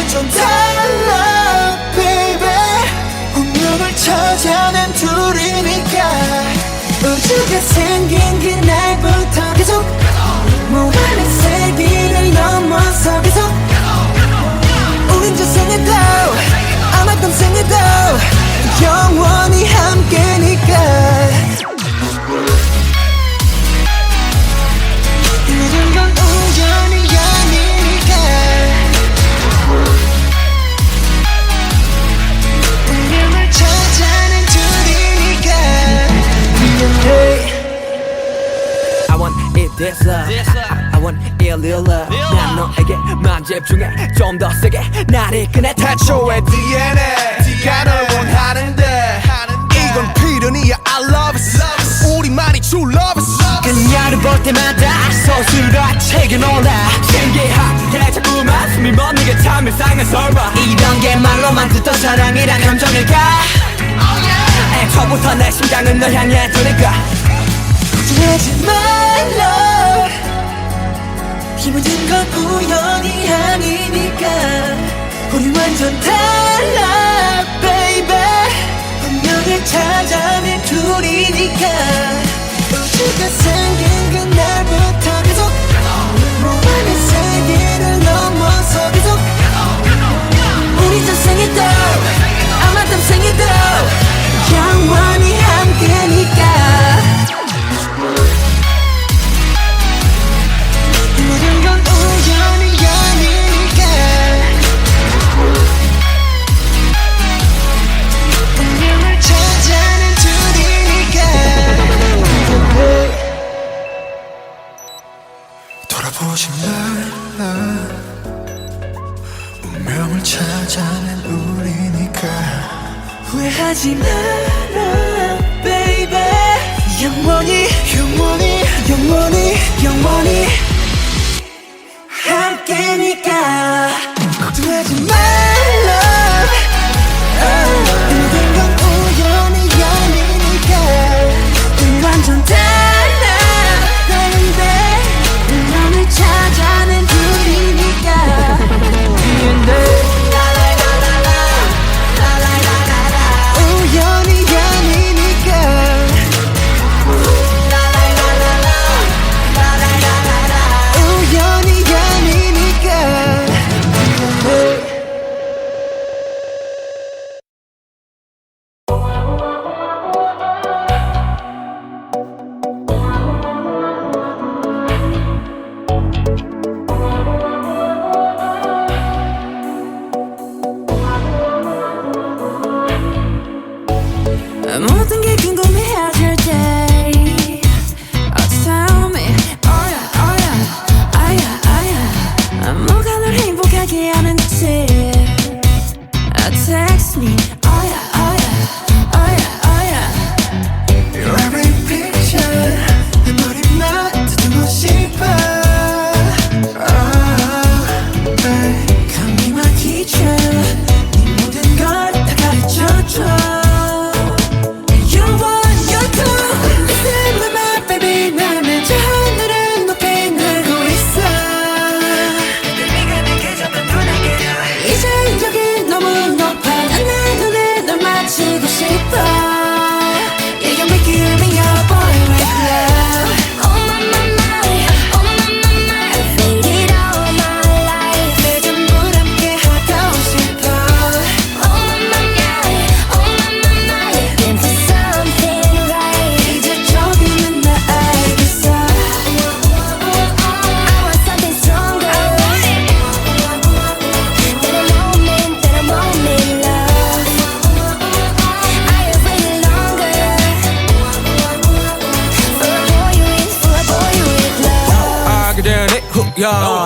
완전 달라 baby. 운명을 찾아낸 둘이니까 우주가 생긴 그날부터 계속 무한의 세기를 넘어서 계속 우린 저 생에도 아마 떤 생에도 영원히 함께니까. 모든 건 우연이 아니니까 운명을 찾아낸 둘이니까. I want it this love I want it real love 난 너에게만 집중해 좀 더 세게 나를 이끄네 태초의 DNA 네가 널 원하는데 이건 필연이야 I love it 우리만이 true love it 그녀를 볼 때마다 서술과 책에 놀라 신기하게 자꾸만 숨이 멎는 참 이상한 설마 이런 게 말로만 듣던 사랑이란 감정일까 애초부터 내 심장은 널 향해 두니까 하지 말라 이 모든 건 우연이 아니니까 우리 완전 달라 baby. 운명을 찾아낸 둘이니까 우주가 생긴 그날부터 계속 무한의 세계를 넘어서 계속 우리 저 생에도 아마 다음 생에도 영원히 함께니까. 모든 건 우연이 아니니까 운명을 찾아낸 둘이니까. 돌아보지 말라 운명을 찾아낸 우리니까 후회하지 마라 baby. 영원히 영원히 영원히 영원히 함께니까 걱정하지 말라 모든 건 우연이 아니니까 우리 완전 달라 baby. 운명을 찾아낸 둘이니까 우연이 아니니까 우연이 아니니까. 모든 게 궁금해질 때 Oh tell me Oh yeah oh yeah oh yeah oh yeah 뭐가 널 행복하게 하는지 Text me Oh yeah oh yeah oh yeah oh yeah Your every picture 내 머리만 듣고 싶어 babe. Come be my teacher 네 모든 걸 다 가르쳐줘.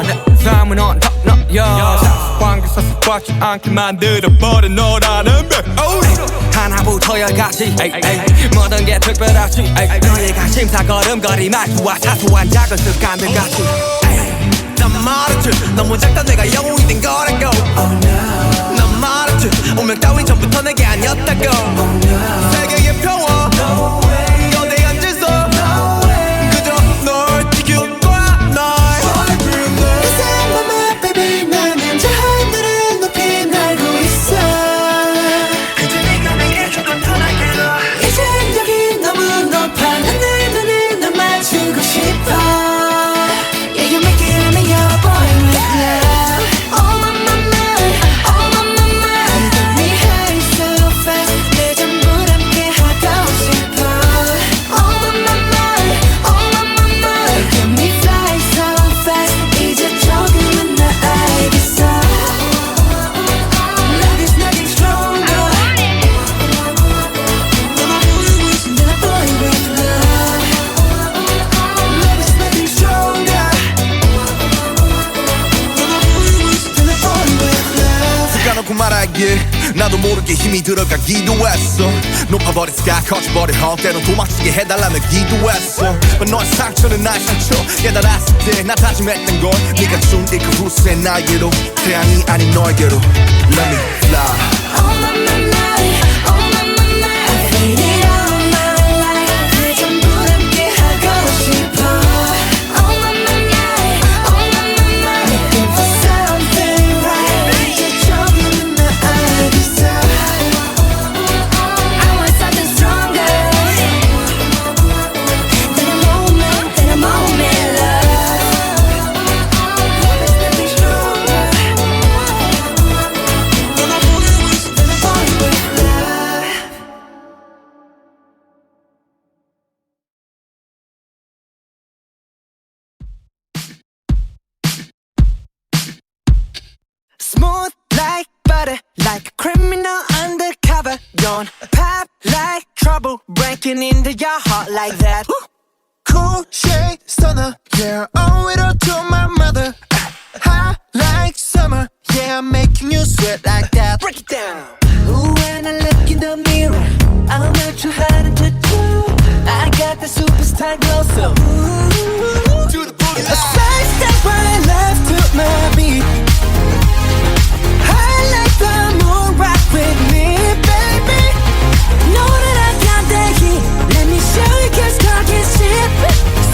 내 삶은 언덕너여 사관계 사슬받지 않게 만들어버린 너라는 배 하나부터 열까지 모든 게 특별하지 너의 관심사 걸음걸이 말투와 사소한 작은 습관들 같이 난 말했지 너무 작다 내가 영웅이 된 거라고 난 말했지 운명 따윈 전부터 내게 아니었다고 세계의 평화 거대한 질서 그저 널 지킬 거야 날 그 밤에 baby 나는 저 하늘을 높이 나도 모르게 힘이 들어가기도 했어. 높아버린 sky 커져버린 헛 때론 도망치게 해달라며 기도했어. 너의 상처는 나의 상처 깨달았을 때 나 다짐했던 건 네가 준 이 그 후세 나에게로 태양이 아닌 너에게로 Let me fly. Oh my my my, oh my my my, I feel it all my life. 그 전부 함께 하고 싶어. Oh my my my, oh my my my, looking for something right. 이제 처음으로 나 알겠어. I want something stronger than a moment, than a moment, love. Something stronger than a falling with love. Smooth like butter, like a criminal undercover. Don't pop like trouble, breaking into your heart like that. Cool shade stunner, yeah, owe it all to my mother. Hot like summer, yeah, I'm making you sweat like that. Break it down. Ooh, when I look in the mirror, I'm not too hard to do. I got the superstar glow, so ooh, To the boogie a side step right left to my beat. I like the moon rock with me, baby. Know that I got that heat. Let me show you 'cause talk is cheap.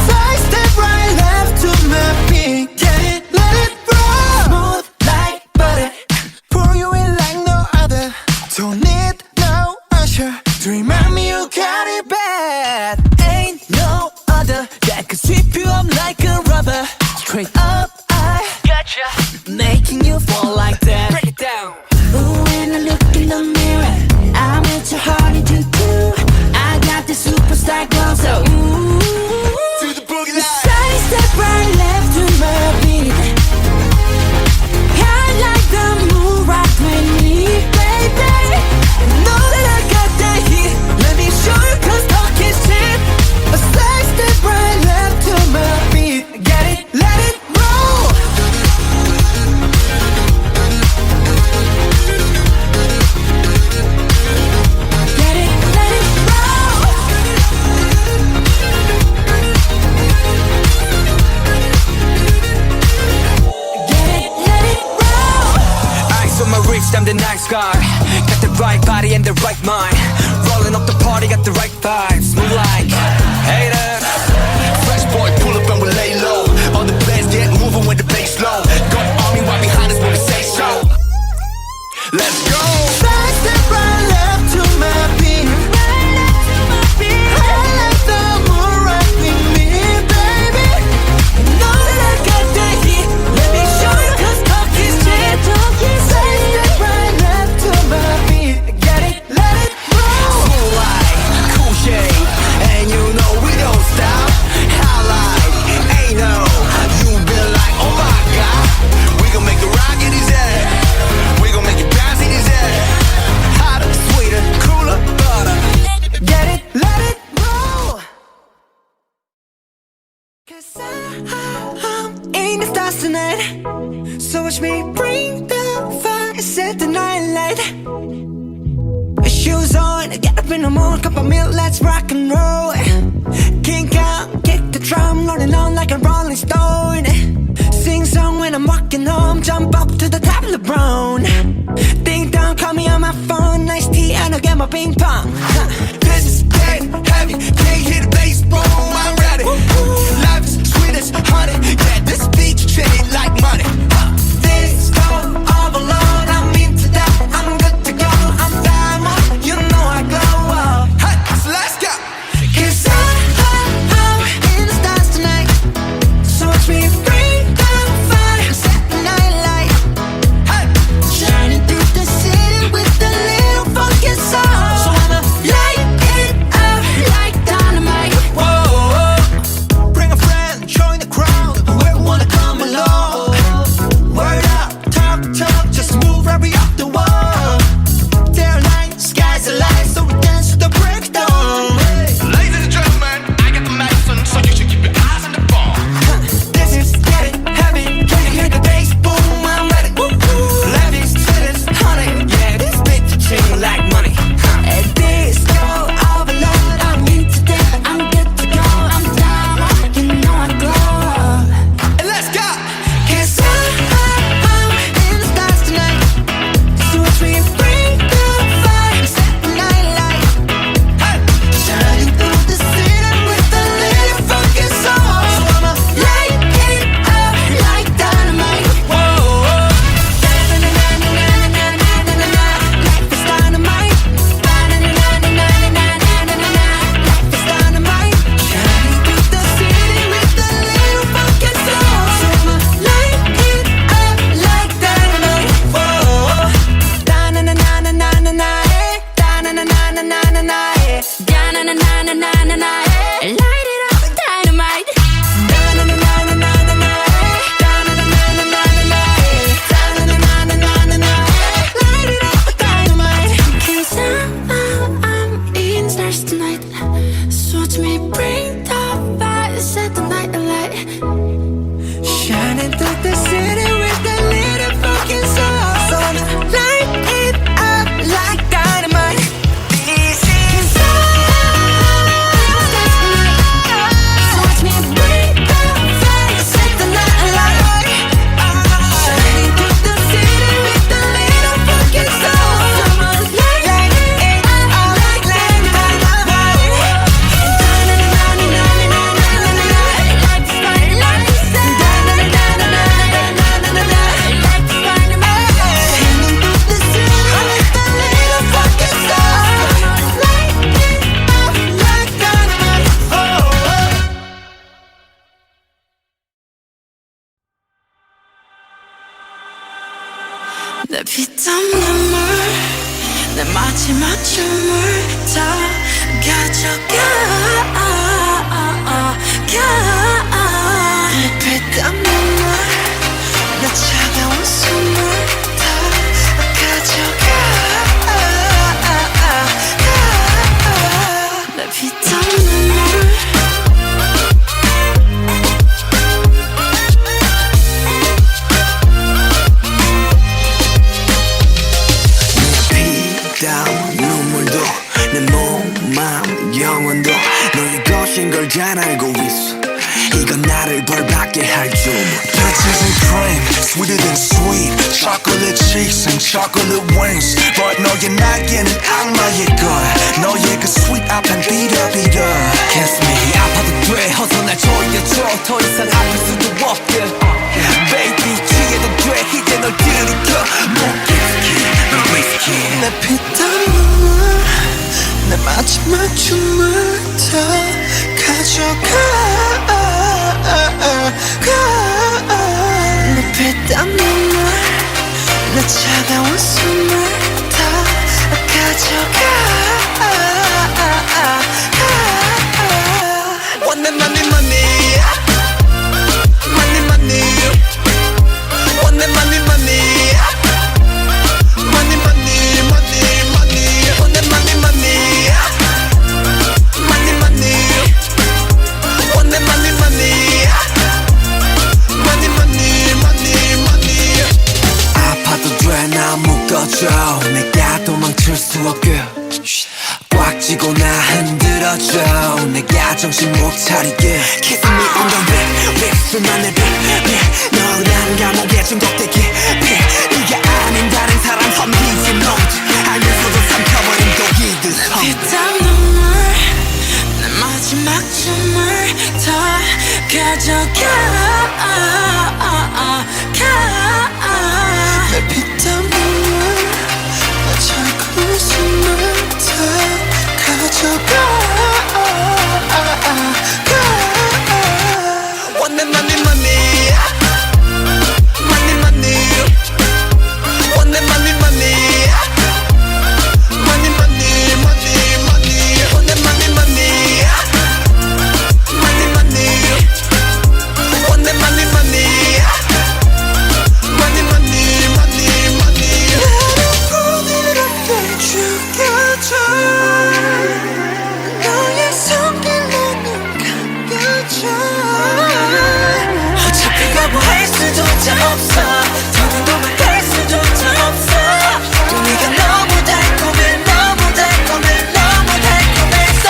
Side step right left to my beat. Get it, let it roll. Smooth like butter, pour you in like no other. Don't need no usher to remind me you got it bad. Ain't no other that could sweep you up like a rubber. Straight up, I gotcha, making you fall like that. Break it down. Ooh, when I look in the mirror, I'm at your heart to do. I got the superstar glow, so ooh. To the boogie line. Side step right left to my beat. I like the moon rock with me, baby. Know that I got that heat. Let me show you 'cause talk is cheap. A side step right left to my beat. Get it, let it roll. Get it, let it roll. Get it, let it roll. Ice on my wrist, I'm the nice guy. Got the right body and the right mind. Rolling up the party, got the right vibes. Move like haters. Fresh boy, pull up and we lay low. All the players get moving with the bass low. Got army right behind us when we say so. Let's go. Side step right left to my beat. I like the moon rock with me, baby. Know that I got that heat. Let me show you 'cause talk is cheap. Side step right left to my beat. Get it, let it roll. Cool like, cool shade. And you know we don't stop. High like, ain't no. You been like, oh my god. We gon' make it rock in his head. We gon' make it bounce in his head. Hotter, sweeter, cooler, butter. Get it, let it roll. 'Cause I'm in the stars tonight. So watch me bring the fire, set the night light. Shoes on, get up in the morning, cup of milk, let's rock and roll. Kink out, kick the drum, rolling on like a rolling stone. Sing song when I'm walking home, jump up to the top of the brown. Ding dong, call me on my phone, nice tea, and I'll get my ping pong. This is getting heavy. Can't hear the bass boom. I'm ready. Life is sweet as honey. Yeah, this beat chain like money. This cold, all alone, I'm into that, I'm good to go. I'm diamond, you know I glow up. Hey, so let's go. 'Cause I'm in the stars tonight. So watch me bring the fire, set the night light. Hey, Shining through the city with a little funky soul. So I'ma light 피땀 눈물 내 마지막 춤을 다 가져가 내 피땀 눈물 내 차가운 숨을 다 가져가 내 피땀 눈물 피땀 눈물도 내 몸, 마음, 영혼도 너의 것인 걸 잘 알고 있어 이건 나를 벌받게 할 줄 Peaches and cream, sweeter than sweet Chocolate cheeks and chocolate wings But 너의 날개는 악마의 걸 너의 그 sweet 앞엔 비려비려 Kiss me 아파도 돼 어서 날 조여줘 더 이상 아플 수도 없게 Baby 취해도 돼 이제 널 들이켜 너 whiskey 내 피땀 눈물 내 마지막 춤을 다 가져가 내 피땀 눈물 내 차가운 숨을 다 가져가 One money money money money One money money money money money money One money money money money One money money money money money money 아파도 돼 나 묶어줘 내가 도망칠 수 없게 꽉 쥐고 나 흔들어줘 내가 정신 못 차리게 Kiss me on the lip 립술만 내 너란 감옥에 중독되게 네가 아닌 다른 사람 섬기지 못해 알면서도 삼켜버린 독이듯 피땀 눈물 내 마지막 춤을 다 가져가 내 피땀 눈물 내 차가운 숨을 다 가져가 One money money money money One money money money money money money One money money money money One money money money money money money 나를 부드럽게 죽여줘 너의 손길로 눈 감겨줘 어차피 거부할 수조차 없어 더는 도망갈 수조차 없어 또 네가 너무 달콤해 너무 달콤해 너무 달콤해서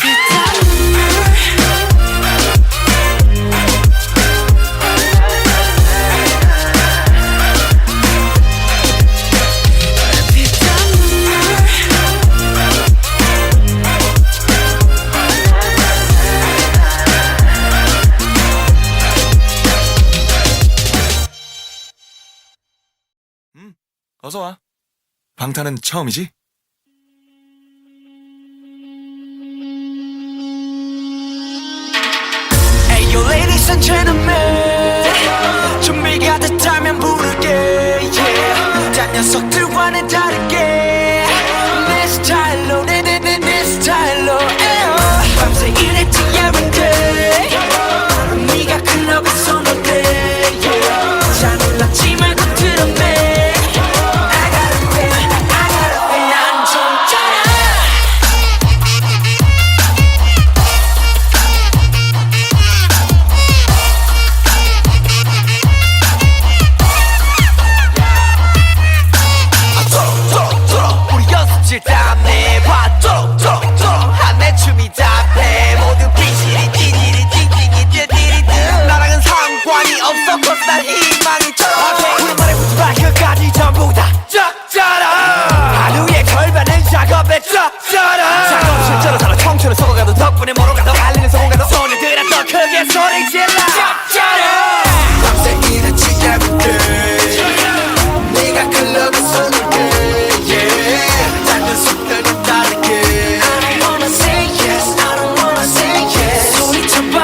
피땀 눈물 피땀 눈물 어서와 방탄은 처음이지? Hey yo ladies and gentlemen 준비가 됐다면 부를게 yeah. 딴 녀석들과는 다르게 내 스타일로 내 스타일로 밤새 일했지 every day 네가 클럽에 손을 대 yeah. 잘 놀랐지 말고 들었네 I gotta win 난 좀 짜라 우리 연습실 다 내봐 한내 춤이 답해 모두 삐지리 띠지리 띵띵이 띠디리드 나랑은 상관이 없어 cause 난 희망이 져 우리 머리부터 발끝까지 전부 다 쩍짜라 하루에 걸반은 작업에 쩍짜라 작업실처럼 살아 청춘을 속아가도 덕분에 모로가도 알리는 성공가도 소녀들아 더 크게 소리 질러 쩍짜라 밤새 일했지 every day 네가 클럽에 손을 대 yeah. 딴 녀석들은 다르게 I don't wanna say yes I don't wanna say yes 소리쳐봐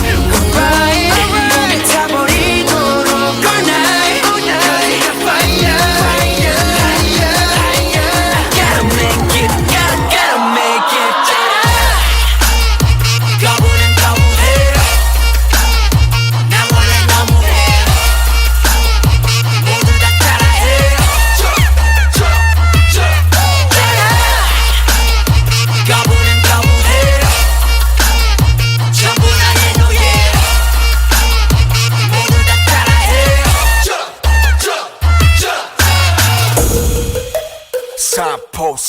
alright 몸에 타버리도록 all night 그리가 fire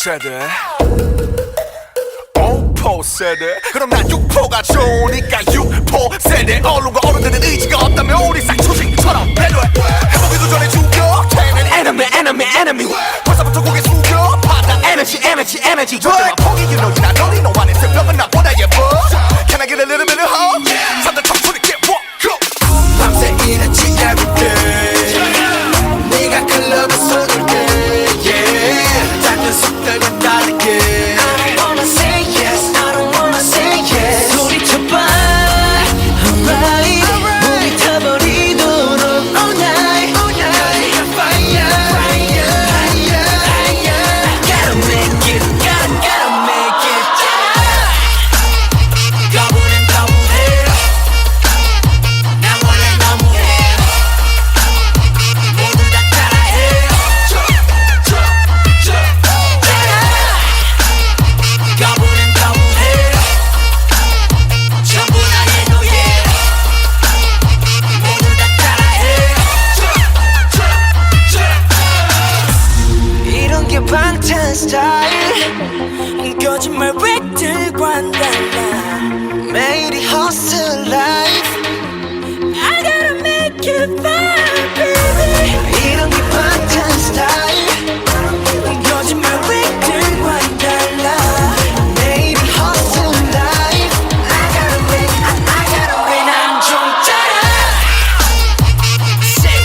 5세대 5세대 그럼 난 6포가 좋으니까 6포세대 언론과 어른들은 의지가 없다면 우리 쌍초식처럼 배려해 해보기도 전에 죽여 enemy 벌써부터 고개 숙여 받아 energy 절대로 포기 you know you're not lonely 너 안에 새벽은 나보다 예뻐 Can I get a little bit of hope? 잠들 청춘이 get walk go 밤새 일했지 everyday 네가 클럽에 쏟을게 yeah 작은 숲들과 다르게 I don't wanna say yes, I don't wanna say yes. 소리쳐봐, alright. 우리 타버리도록 all night, fire. Gotta make it, gotta make it. 거부는 거부해. 나 원래 너무해. 모두 다 따라해. 거부는 거부해. 전부 다 해노예. 모두 다 따라해. 이런 게 방탄 스타일. 거짓말 획들과는 달라. 매일이 hustle life. I gotta make it fun, baby. 이런 게 방탄 스타일. 거짓말 획들과는 달라. 매일이 hustle life. I gotta win, 난 좀 짜라. Say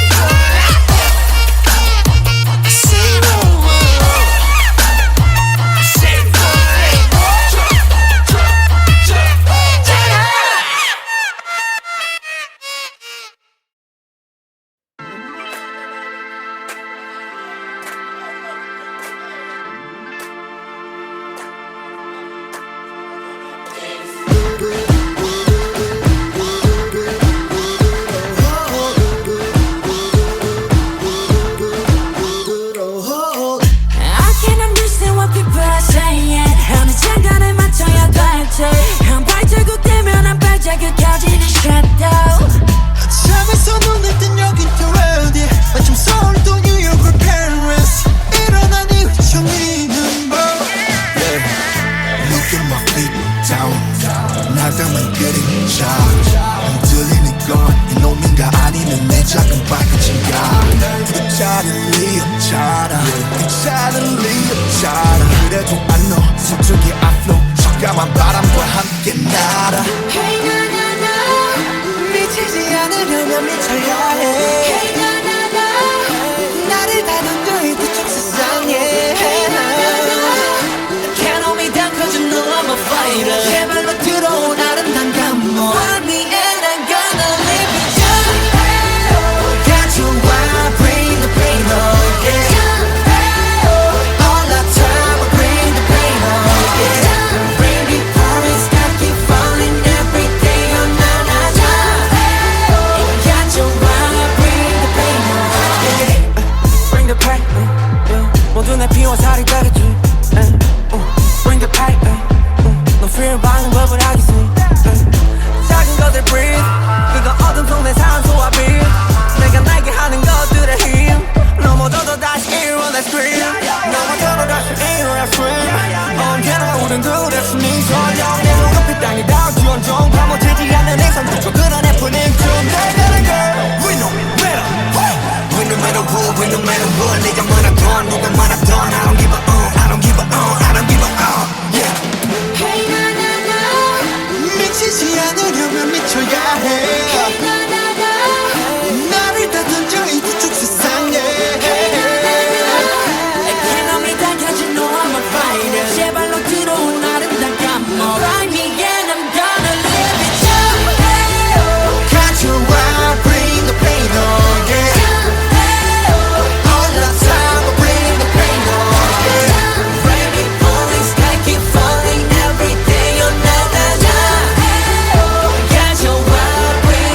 I can't understand what people are saying. 어느 장단에 맞춰야 될지 한 발자국 되면 한 발자국 켜지는 shadow. 잠에서 눈을 뜬 여긴 또 어디 마침 서울 또 뉴욕 or Paris 일어난 이후 정리는 뭐 Look at my feet down 나감은 그림자 흔들리는 건 이놈인가 아니면 내 작은 발끝인가 그 차는 리었잖아 그 차는 리었잖아 그래도 I know 서쪽의 앞로 적감한 바람과 함께 날아 Hey na na na, 미치지 않으려면 미쳐야 해 hey na na na, 나를 다듬는 이쪽 세상에 Can't hold me down cause you know I'm a fighter 제발로 들어온 아름다운 감동 Find me and I'm gonna live with you Got you I bring the pain on yeah All the time I bring the pain on yeah Bring me promise I keep falling every day oh na na na Got you I bring the pain on yeah Bring the pain 모두 내 피와 살이 되겠지 Bring the pain 너 fear 받는 법을 알겠어 작은 것들 breathe 그거 어둠 속 내 산소와 빛 내가 날게 하는 것들의 힘 넘어져도 다시 일어나 scream 넘어져도 다시 일어나 swim 언제나 우린 둘의 숨이 설령 내 눈앞이 땅이 닿을지 온종 파묻히지 않는 이상 그저 그런 해프닝 좀 내가는 girl We no matter We no matter what We no matter what 네가 말하던 누가 말하던 I don't give a I don't give a I don't give a Yeah hey na na na, 미치지 않으려면 미쳐야 해 hey na na na. 나를 다 던져 이 뒤쪽 세상에 에코노미 당겨진 no I'm a fighter 제발로 들어온 아름다운 감동 Find me and I'm gonna live it up Got you I bring the pain on yeah All the time I bring the pain on yeah Rainy falling sky keep falling every day oh na na na Got you I bring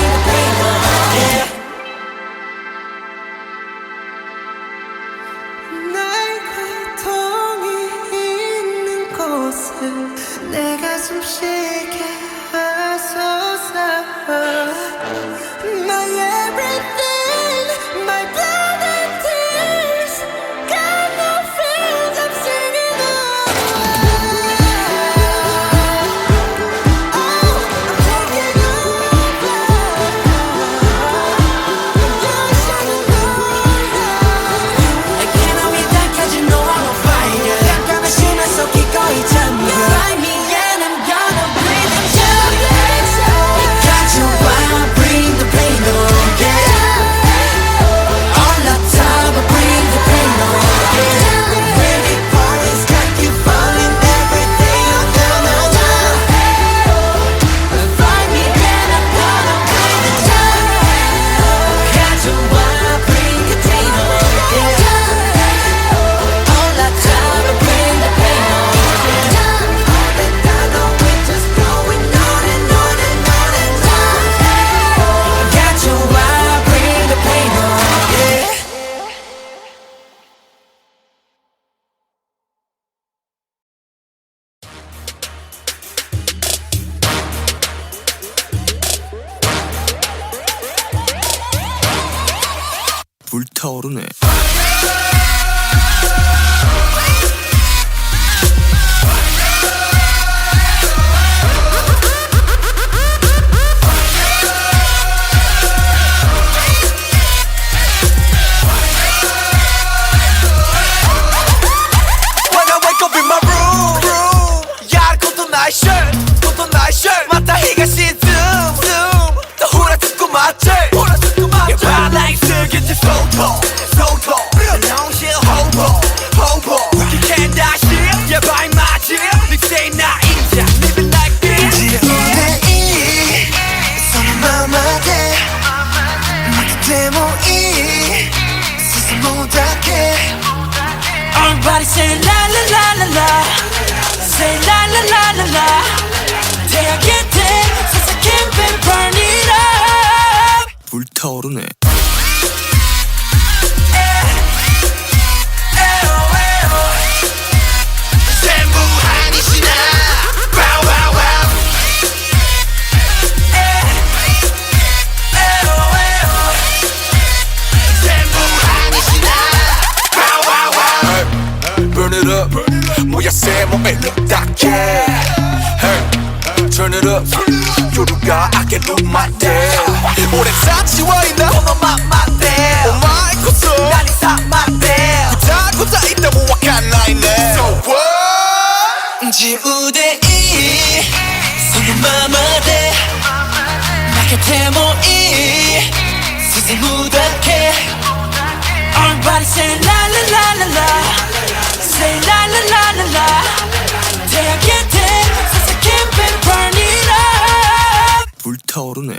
불타오르네. When I wake up in my room 야 그것도 나의 shirt 그것도 나의 shirt 맞다 히가시 또 후라듣고 맞지 Your body like 슬기지 소토 농실 호보 기캔 다시 Yeah by 맞지 닉세이 나 인자 Living like this 지우대 손마마대 막대모이 스스로답게 Everybody say la la la la la Say la la la la la 대학의 때 세상 캠페인 burn it up 불타오르네. 전부 아니시나 Wow wow wow 전부 아니시나 Wow wow wow Burn it up 뭐야 세모에 딱해 Hey Turn it up 요루가 I can do my damn 오랜 사치와이나 너만 맞대 Oh my 고소 난 이사 맞대 고자 있다 모아간 나이네 So what 지우대 손마마대 막대모이 스스로답게 Everybody say la la la la la Say la la la la la 대학의 때 세상 캠페인 burn it up 불타오르네.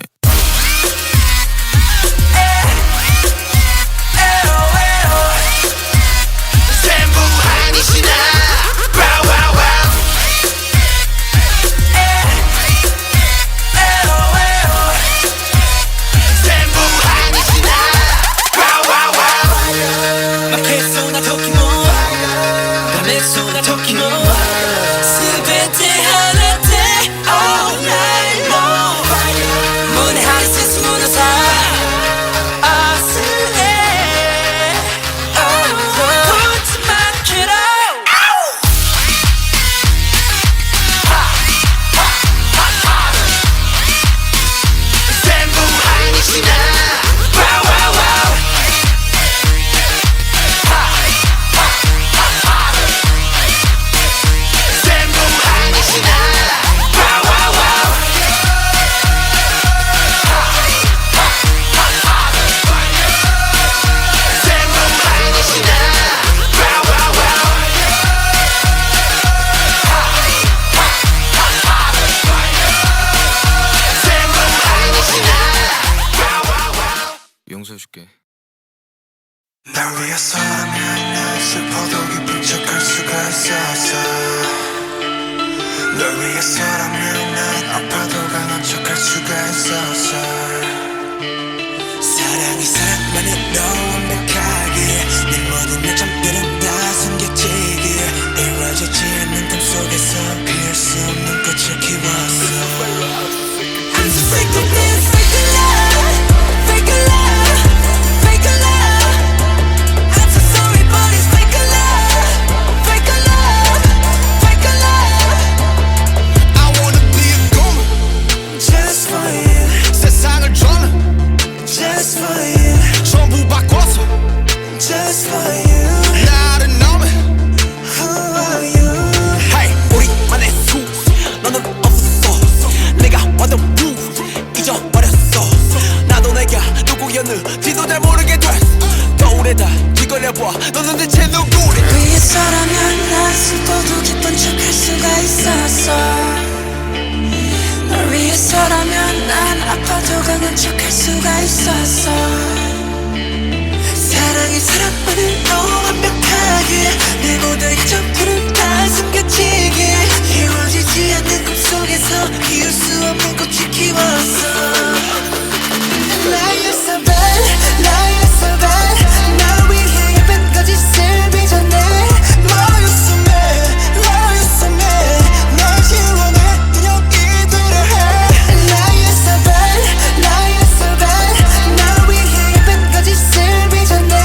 전부 아니시나 Wow wow wow 전부 아니시나 Wow wow wow 막해소나 토끼모 밤에소나 토끼모 스베테 하나대 all night long 문에 하이센스 무너사 아스에 붙지마 kiddo 전부 아니시나 Wow wow wow 전부 아니시나 Wow wow wow 전부 아니시나 Wow wow wow 전부 아니시나 Wow wow wow 용서해줄게. 날 위해서라면 난 슬퍼도 기쁜 척할 수가 있었어 널 위해서라면 난 아파도 강한 척할 수가 있었어 사랑이 사랑만은 너 완벽하게 내 모든 요점들은 다 숨겨지게 이루어지지 않는 꿈 속에서 피할 수 없는 꽃을 키웠어 I'm so sick of this fake love Fake love Fake love I'm so sorry but it's fake love Fake love Fake love I wanna be a goon Just for you 세상을 저는 Just for you 전부 바꿔서 Just for you 나를 넘어 Who are you Hey 우리만의 수 너는 없었어 내가 완전 루 잊어버렸어 나도 내가 누구였는지도 잘 모르게 됐어 거울에다 뒤걸려봐 너는 대체 누구래 위해서라면 난 슬퍼도 기쁜 척할 수가 있었어 널 위해서라면 난 아파도 강한 척할 수가 있었어 사랑이 사랑만을 너무 완벽하게 내 모든 점들은 다 숨겨지게 이루어지지 않는 꿈속에서 피울 수 없는 꽃을 키웠어 Lie so bad, lie so bad 날 위해 예쁜 거짓을 빚어내 Lie so mad, lie so mad 널 지워내 그냥 이대로 해 Lie so bad, lie so bad 날 위해 예쁜 거짓을 빚어내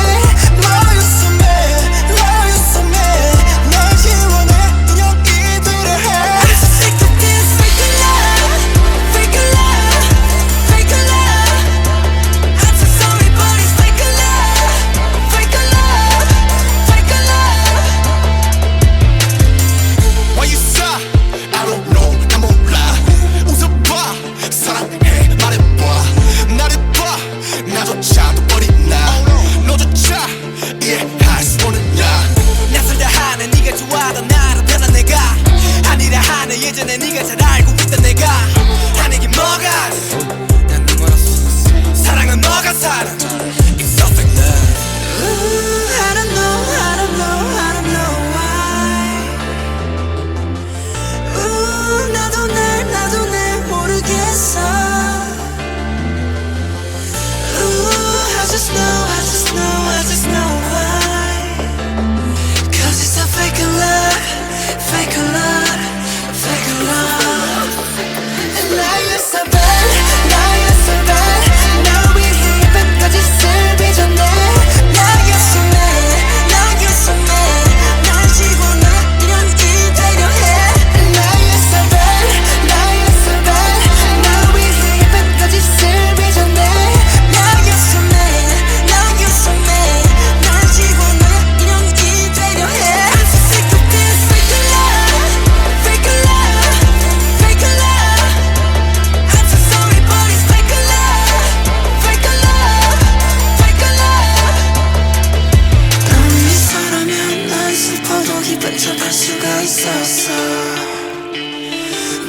so bad Now you're so bad Now we're here 예쁜까지 슬비 전에 Now you're so mad Now you're so mad 난 지고 나 이런 일 되려 해 Now you're so bad Now you're so bad Now we're here 예쁜까지 슬비 전에 Now you're so mad Now you're so mad 난 지고 나 이런 일 되려 해 I'm so sick of this fake love Fake love Fake love I'm so sorry but it's fake love Fake love Fake love 널 위해서라면 난 슬퍼도 기쁜 척할 수가 있었어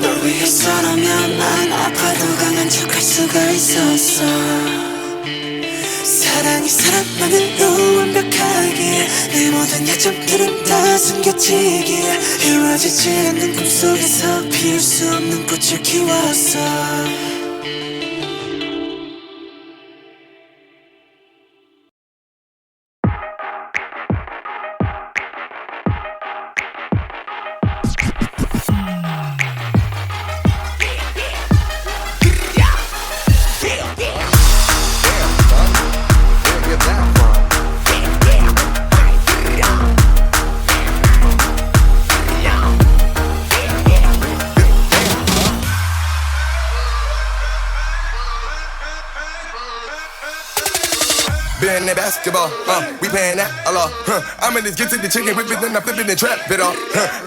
널 위해서라면 난 아파도 강한 척할 수가 있었어 사랑이 사람만으로 완벽하기에 내 모든 약점들은 다 숨겨지기에 이루어지지 않는 꿈속에서 피울 수 없는 꽃을 키웠어 Been that basketball, we paying that a lot. I'm in this get to the chicken, whip it, then I'm flipping and trap it off.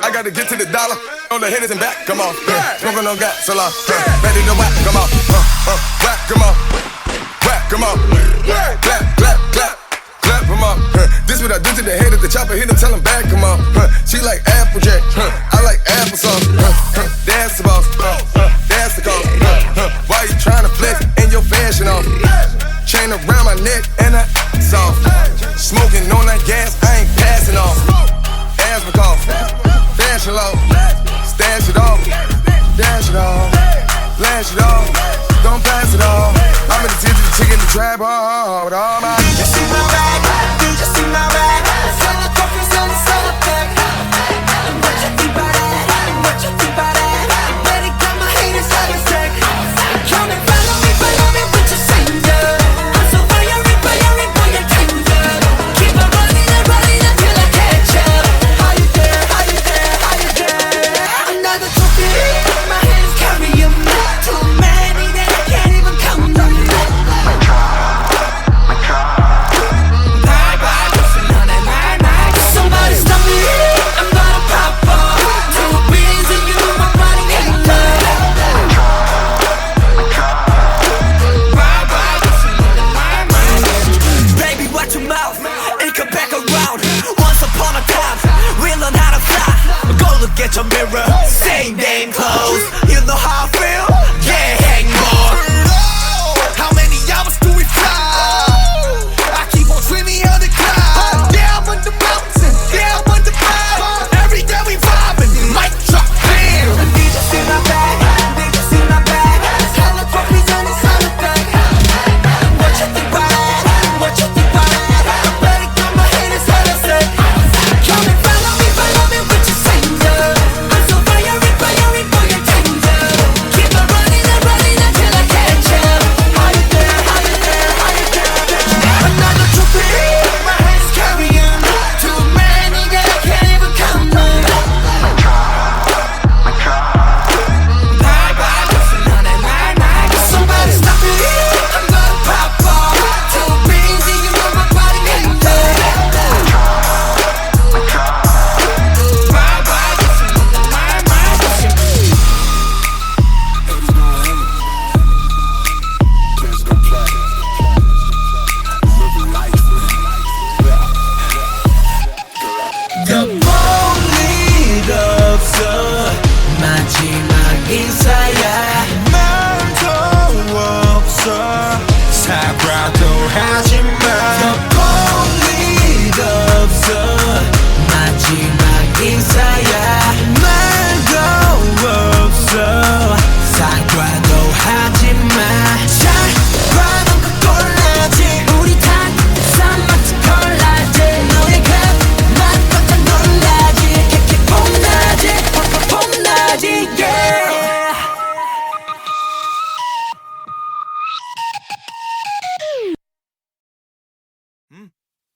I gotta get to the dollar, on the hitters and back, come on. Smoking on gas, so long. Ready to whack, come on. Whack, come on. Whack, come on. Clap, clap, clap. Clap, come on. This what I do to the head of the chopper, hit him, tell him back, come on. She like Applejack, I like applesauce. That's the boss, that's the cost. Why you tryna flex in your fashion off? Chain around my neck and I soft. Smoking on that gas, I ain't passing off. Asthma cough, fashion low. Stash it off, dash it off. Flash it off, don't pass it off. I'm in the tip of the chicken, the trap hard with all my. Did you see my bag? Did you see my bag? Sell the coffee, sell the pack. What you think about that? What you think about that? Better got my haters out of sick. Come and follow me with your finger. I'm so fiery, boy, you're tender. Keep on running until I catch up. How you there? How you there? How you there? Another trophy, my hands carry 'em. Too many that I can't even count them. Somebody stop me.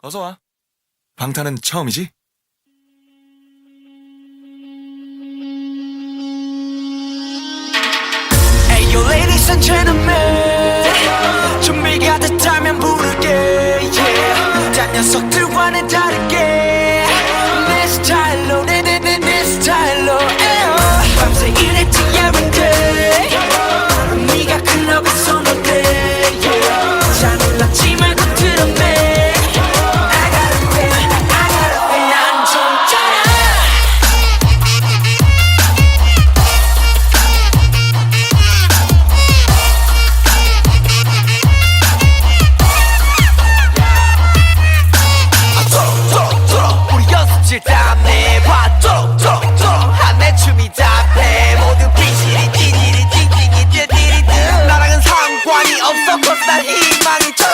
어서와. 방탄은 처음이지? Hey yo ladies and gentlemen 준비가 됐다면 부를게 yeah. 딴 녀석들과는 다르게 내 스타일로 내 스타일로 밤새 일했지 every day 네가 클럽에 손을 대 yeah. 잘 놀랐지 말고 들어매 I gotta be 난 좀 짜라 우리 연습실 땀내 봐 한내 춤이 답해 모두 삐지리 띠지리 띵띵이 띠디리드 나랑은 상관이 없어 cause 난 희망이 쩔어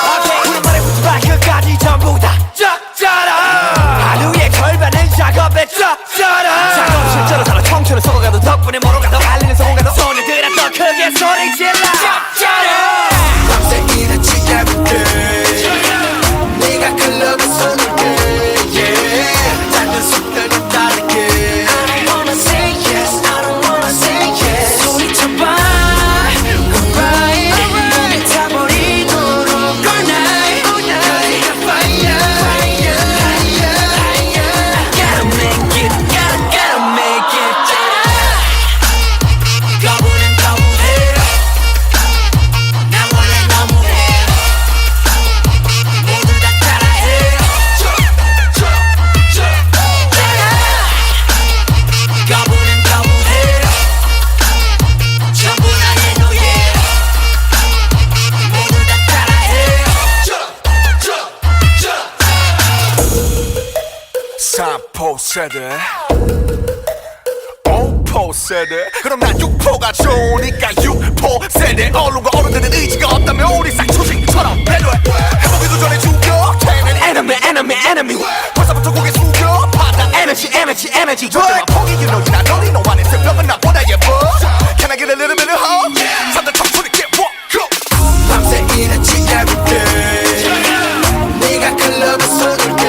우리 머리부터 발끝까지 전부 다 쩍쩔어 하루에 걸반을 작업에 쩍쩔어 작업실처럼 살아 청춘을 속아가도 덕분에 멀어가도 갈리는 성공가도 소녀들아 더 크게 소리 질러 쩍쩔어 밤새 일했지 every day 네가 클럽에 손을 대 yeah. 작은 숲들과 다르게 I don't wanna say yes I don't wanna say yes 소리쳐봐 alright 몸이 타버리도록 all night 너희가 fire Gotta make it gotta make it 거부는 거부해 나 원래 너무해 모두 다 따라해 거부는 거부해 전부 나의 노예 모두 다 따라해 삼포 세대 5포 세대 그럼 난 6포가 좋으니까 6포 세대 언론과 어른들은 의지가 없다면 우리 싹초식처럼 배려해 해보기도 전에 죽여 걔는 enemy 벌써부터 고개 숙여 받아 energy 절대로 포기기 너희나 너희 너 안에 새벽은 나보다 예뻐 Can I get a little bit of hope? 산다 청춘이 get walk go 밤새 일했지 every day 네가 클럽에 손을 대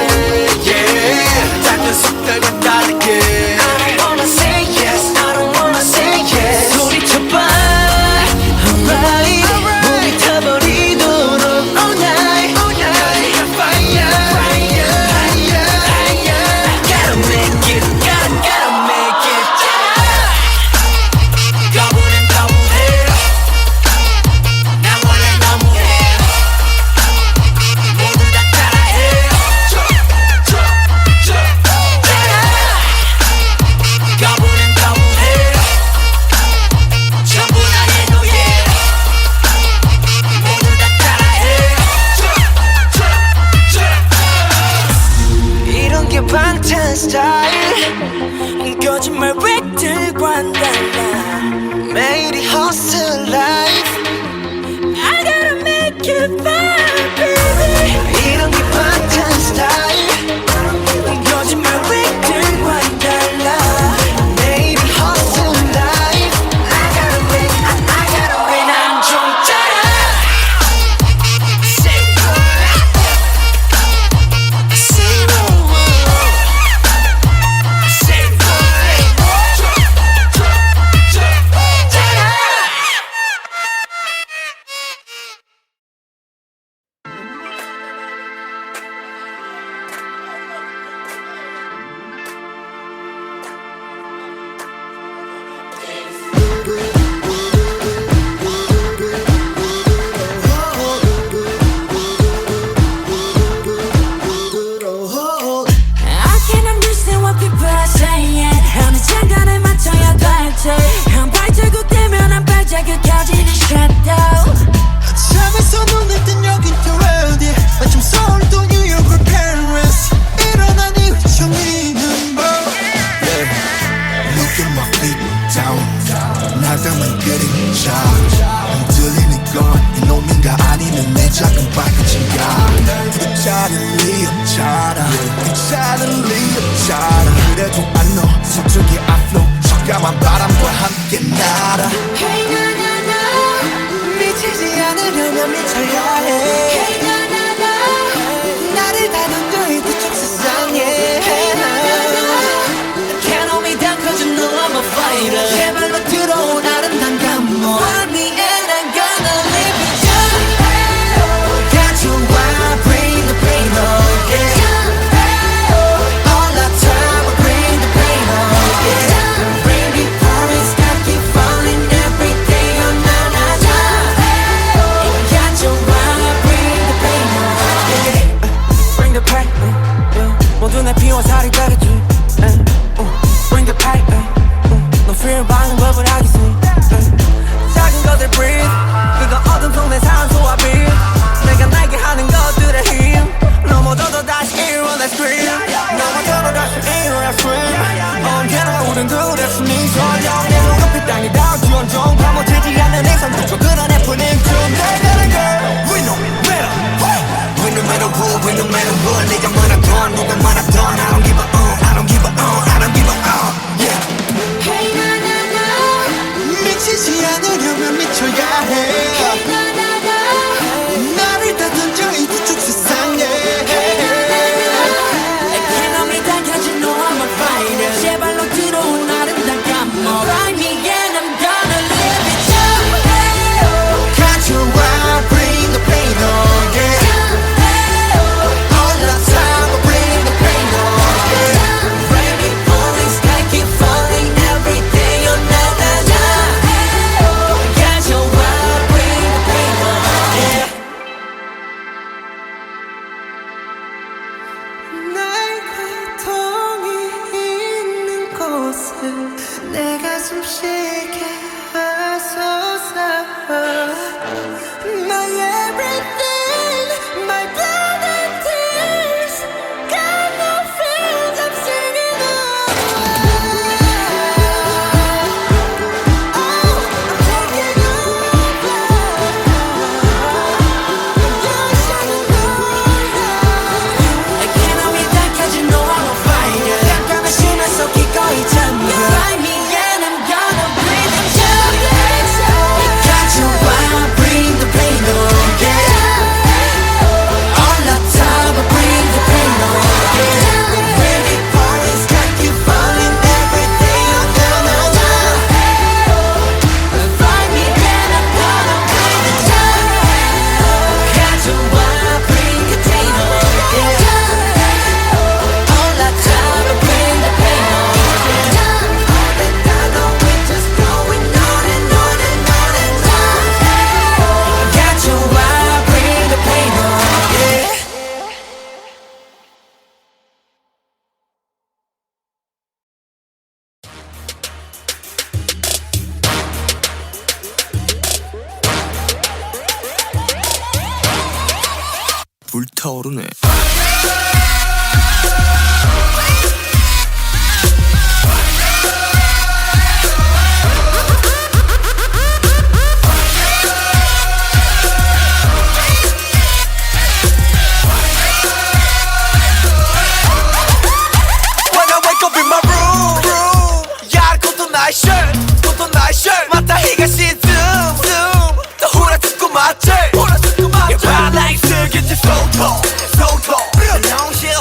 yeah. 작은 숲들과 다르게 I don't wanna say yes I don't wanna say yes 소리쳐봐 alright 몸이 타버리도록 all night 너희가 fire Gotta make it gotta make it 거부는 거부해 나 원래 너무해 모두 다 따라해 거부는 거부해 전부 나의 노예 모두 다 따라해 이런 게 방탄 스타일 거짓말 획들과는 달라 매일이 hustle life I gotta make it fun baby 이런 게 방탄 스타일 거짓말 획들과는 달라 매일이 hustle life I gotta be 난 좀 짜라 Say I can't understand what people are saying 어느 장단에 맞춰야 될지 한 발자국 되면 한 발자국 켜지는 shadow 잠에서 눈을 뜬 여긴 또 어디 마침 서울 또 뉴욕 or Paris 일어난 이후 정리는 뭐 Look at my feet down 나감은 그림자 흔들리는 건 이놈인가 아니면 내 작은 발끝인가 괜찮은 리 없잖아 괜찮은 리 없잖아 그래도 I know 서쪽의 앞로 촉감한 바람과 함께 날아 Hey na na na 미치지 않으려면 미쳐야 해 Hey na na na 나를 다듬고 나를 닫아줘 이 뒤쪽 세상에 에코노미 당겨진 No I'm a fighter 제발로 들어온 아름다운 뭐 Ride me and I'm gonna live it up 가져와 bring the pain on yeah All the time bring the pain on yeah Rainy falling sky keep falling every day oh na na na 가져와 bring the pain on yeah 날 고통이 있는 곳에 내 가슴 쉬게 하소서 My everything, my blood and tears got no feels, I'm singing I'm taking over You're shining 에코노미 당겨진 No I'm a fighter 약간의 심한 속 기꺼이 잠겨 Ride me and I'm gonna breathe it up 가져와 bring the pain on yeah All the time I bring the pain on yeah When it falls like you falling every day oh no no no Find me and I'm gonna breathe it up 가져와 bring the pain on yeah All the time I bring the pain on yeah All the time we're just going on and on and on and on 가져와 bring the pain on yeah 불타오르네. When I wake up in my room 야 그것도 나의 shirt 그것도 나의 shirt 맞다 히가시 또 후라듣고 맞지 Your body like 슬기지 소토 농실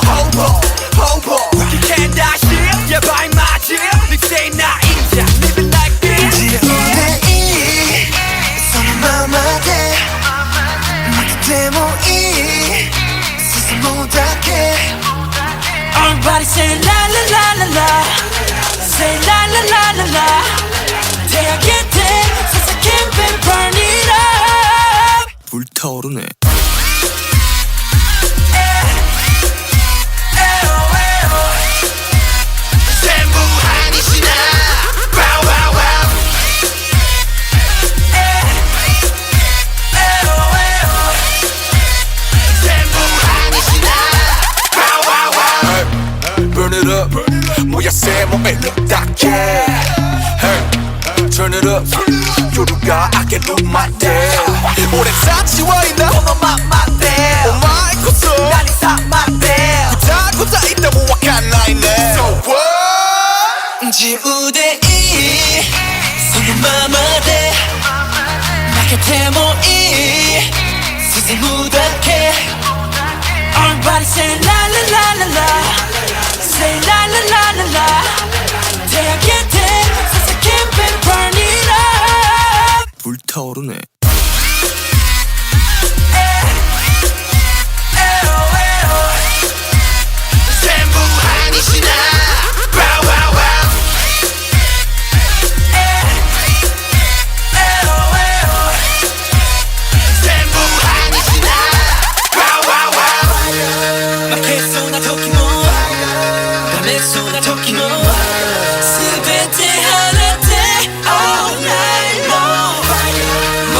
호보 기캔 다시 Yeah by 맞지 닉세이 나 인자 Living like this 지우대 손마마대 마치 데모이 스스로답게 Everybody say la la la la la Say la la la la la 대학의 때 세상 캠페인 burn it up 불타오르네. 전부 아니시나 Wow wow wow 전부 아니시나 Wow wow wow Burn it up 뭐야 새 몸에 딱해 Hey Turn it up 요루가 I can do my damn 오랜 사치와이나 너만 맞대 Oh my 고소 난 이사 맞대 고자 있다 모아간 나이네 So what 지우대 손마마대 마케 데모이 스스무닥해 Everybody say la la la la la Say la la la la la 대학의 때 세상 캠페인 burn it up 불타오르네. 전부 아니시나 Wow wow wow 전부 아니시나 Wow wow wow 마켓소나 토끼모 밤에소나 토끼모 스베테 하나데 all night long 문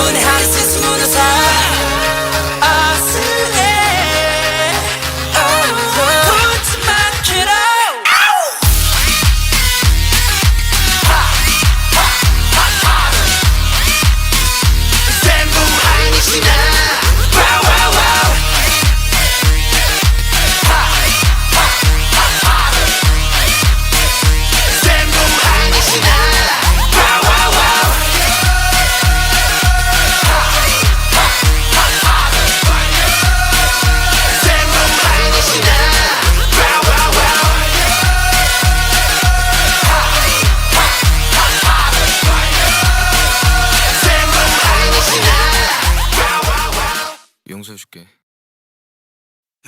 용서해줄게.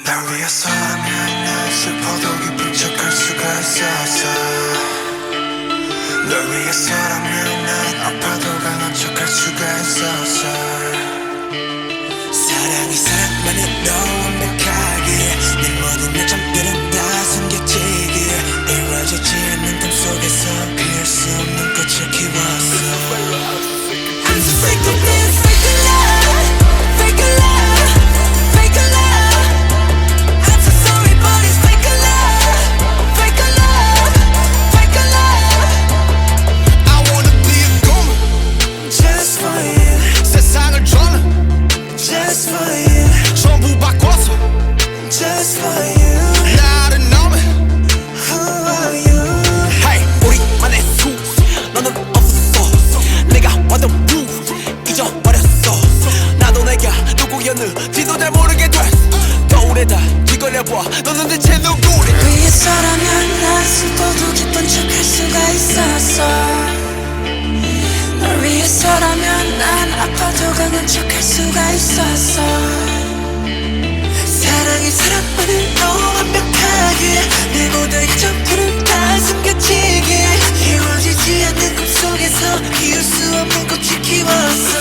날 위해서라면 난 슬퍼도 기쁜 척할 수가 있었어. 널 위해서라면 난 아파도 강한 척할 수가 있었어. 사랑이 사랑만으로 완벽하게 내 모든 요점들은 다 숨겨지기에 이루어지지 않는 꿈속에서 피울 수 없는 꽃을 키웠어. I'm so sick of this fake love, fake love, fake love. I'm so sorry but it's fake love, fake love, fake love. I wanna be a goon Just for you, 세상을 저는 just for you, 전부 바꿔서 just for you. 나를 넘은 Who are you? Hey 우리만의 수 너는 없었어. 내가 완전 루 잊어버렸어. 나도 내가 누구였는지도 잘 모르게 됐어. 거울에다 뒤걸려봐 너는 대체 누구니. 위해서라면 난 슬퍼도 기쁜 척할 수가 있었어. 널 위해서라면 난 아파도 강한 척할 수가 있었어. 사랑이 사랑만으로 완벽하게 내 모든 점들은 다 숨겨지게 이루어지지 않는 꿈속에서 피울 수 없는 꽃을 키웠어.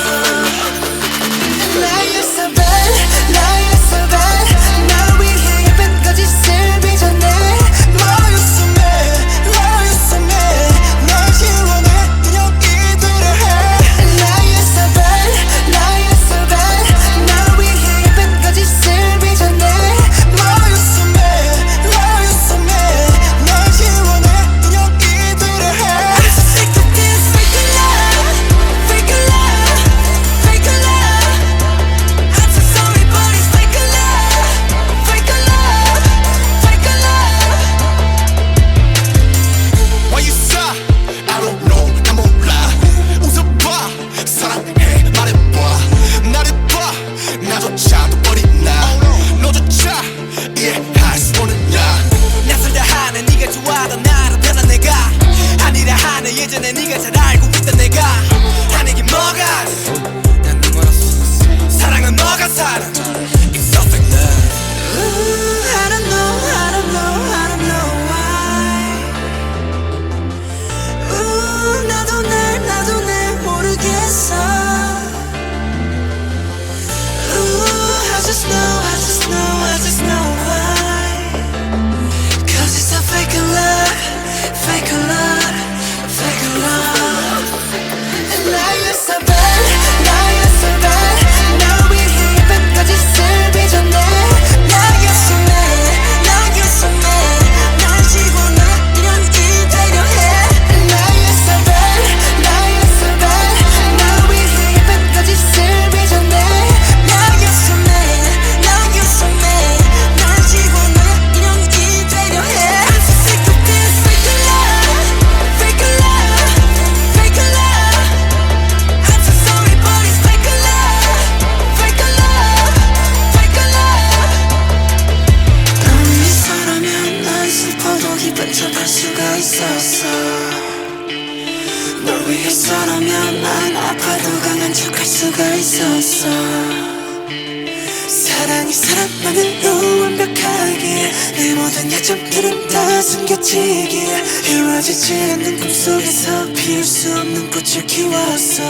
Lie you're so bad, lie you're so bad. 날 위해 예쁜 거짓을 빚어내. Lie you're so mad, lie you're so mad. 널 지워내 인형이 되려 해. Lie you're so bad, lie you're so bad. 날 위해 예쁜 거짓을 빚어내. Lie you're so mad, lie you're so mad. 널 지워내 인형이 되려 해. I'm so sick of this fake love, fake love, fake love. I'm so sorry but it's fake love, fake love, fake love. Why you sigh? I don't know 난 몰라. 웃어봐 사랑해 말해봐. 나를 봐 나조차도 버린 나. 너조차 이해할 수 없는 나. 낯설다 하는 네가 좋아하던 나로 변한 내가 아니라 하는 예전에 네가 잘 알고 있던 내가 하는 게 뭐가 난 눈멀었어. 사랑은 뭐가 사랑 It's so fake love. Ooh, I don't know, I don't know, I don't know why. Ooh, 나도 날 모르겠어. Ooh, I just know, I just know, I just know why. 'Cause it's a fake love, fake love, fake love. Lie you're so bad, lie you're so bad. 날 위해 예쁜 거짓을 빚어내. Now you're so mad, now you're so mad. 날 지워내 인연이 되려 해. Lie you're so bad, lie you're so bad. 날 위해 예쁜 거짓을 빚어내. Now you're so mad, now you're so mad. 날 지워내 인연이 되려 해. I'm so sick of this fake love, fake love, fake love. I'm so sorry but it's fake love, fake love, fake love. 널 위해서라면 난 슬퍼도 기쁜 척할 수가 있었어. 널 위해서라면 난 아파도 강한 척할 수가 있었어. 사랑이 사랑만으로 완벽하게 내 모든 약점들은 다 숨겨지기에 이루어지지 않는 꿈속에서 피울 수 없는 꽃을 키웠어.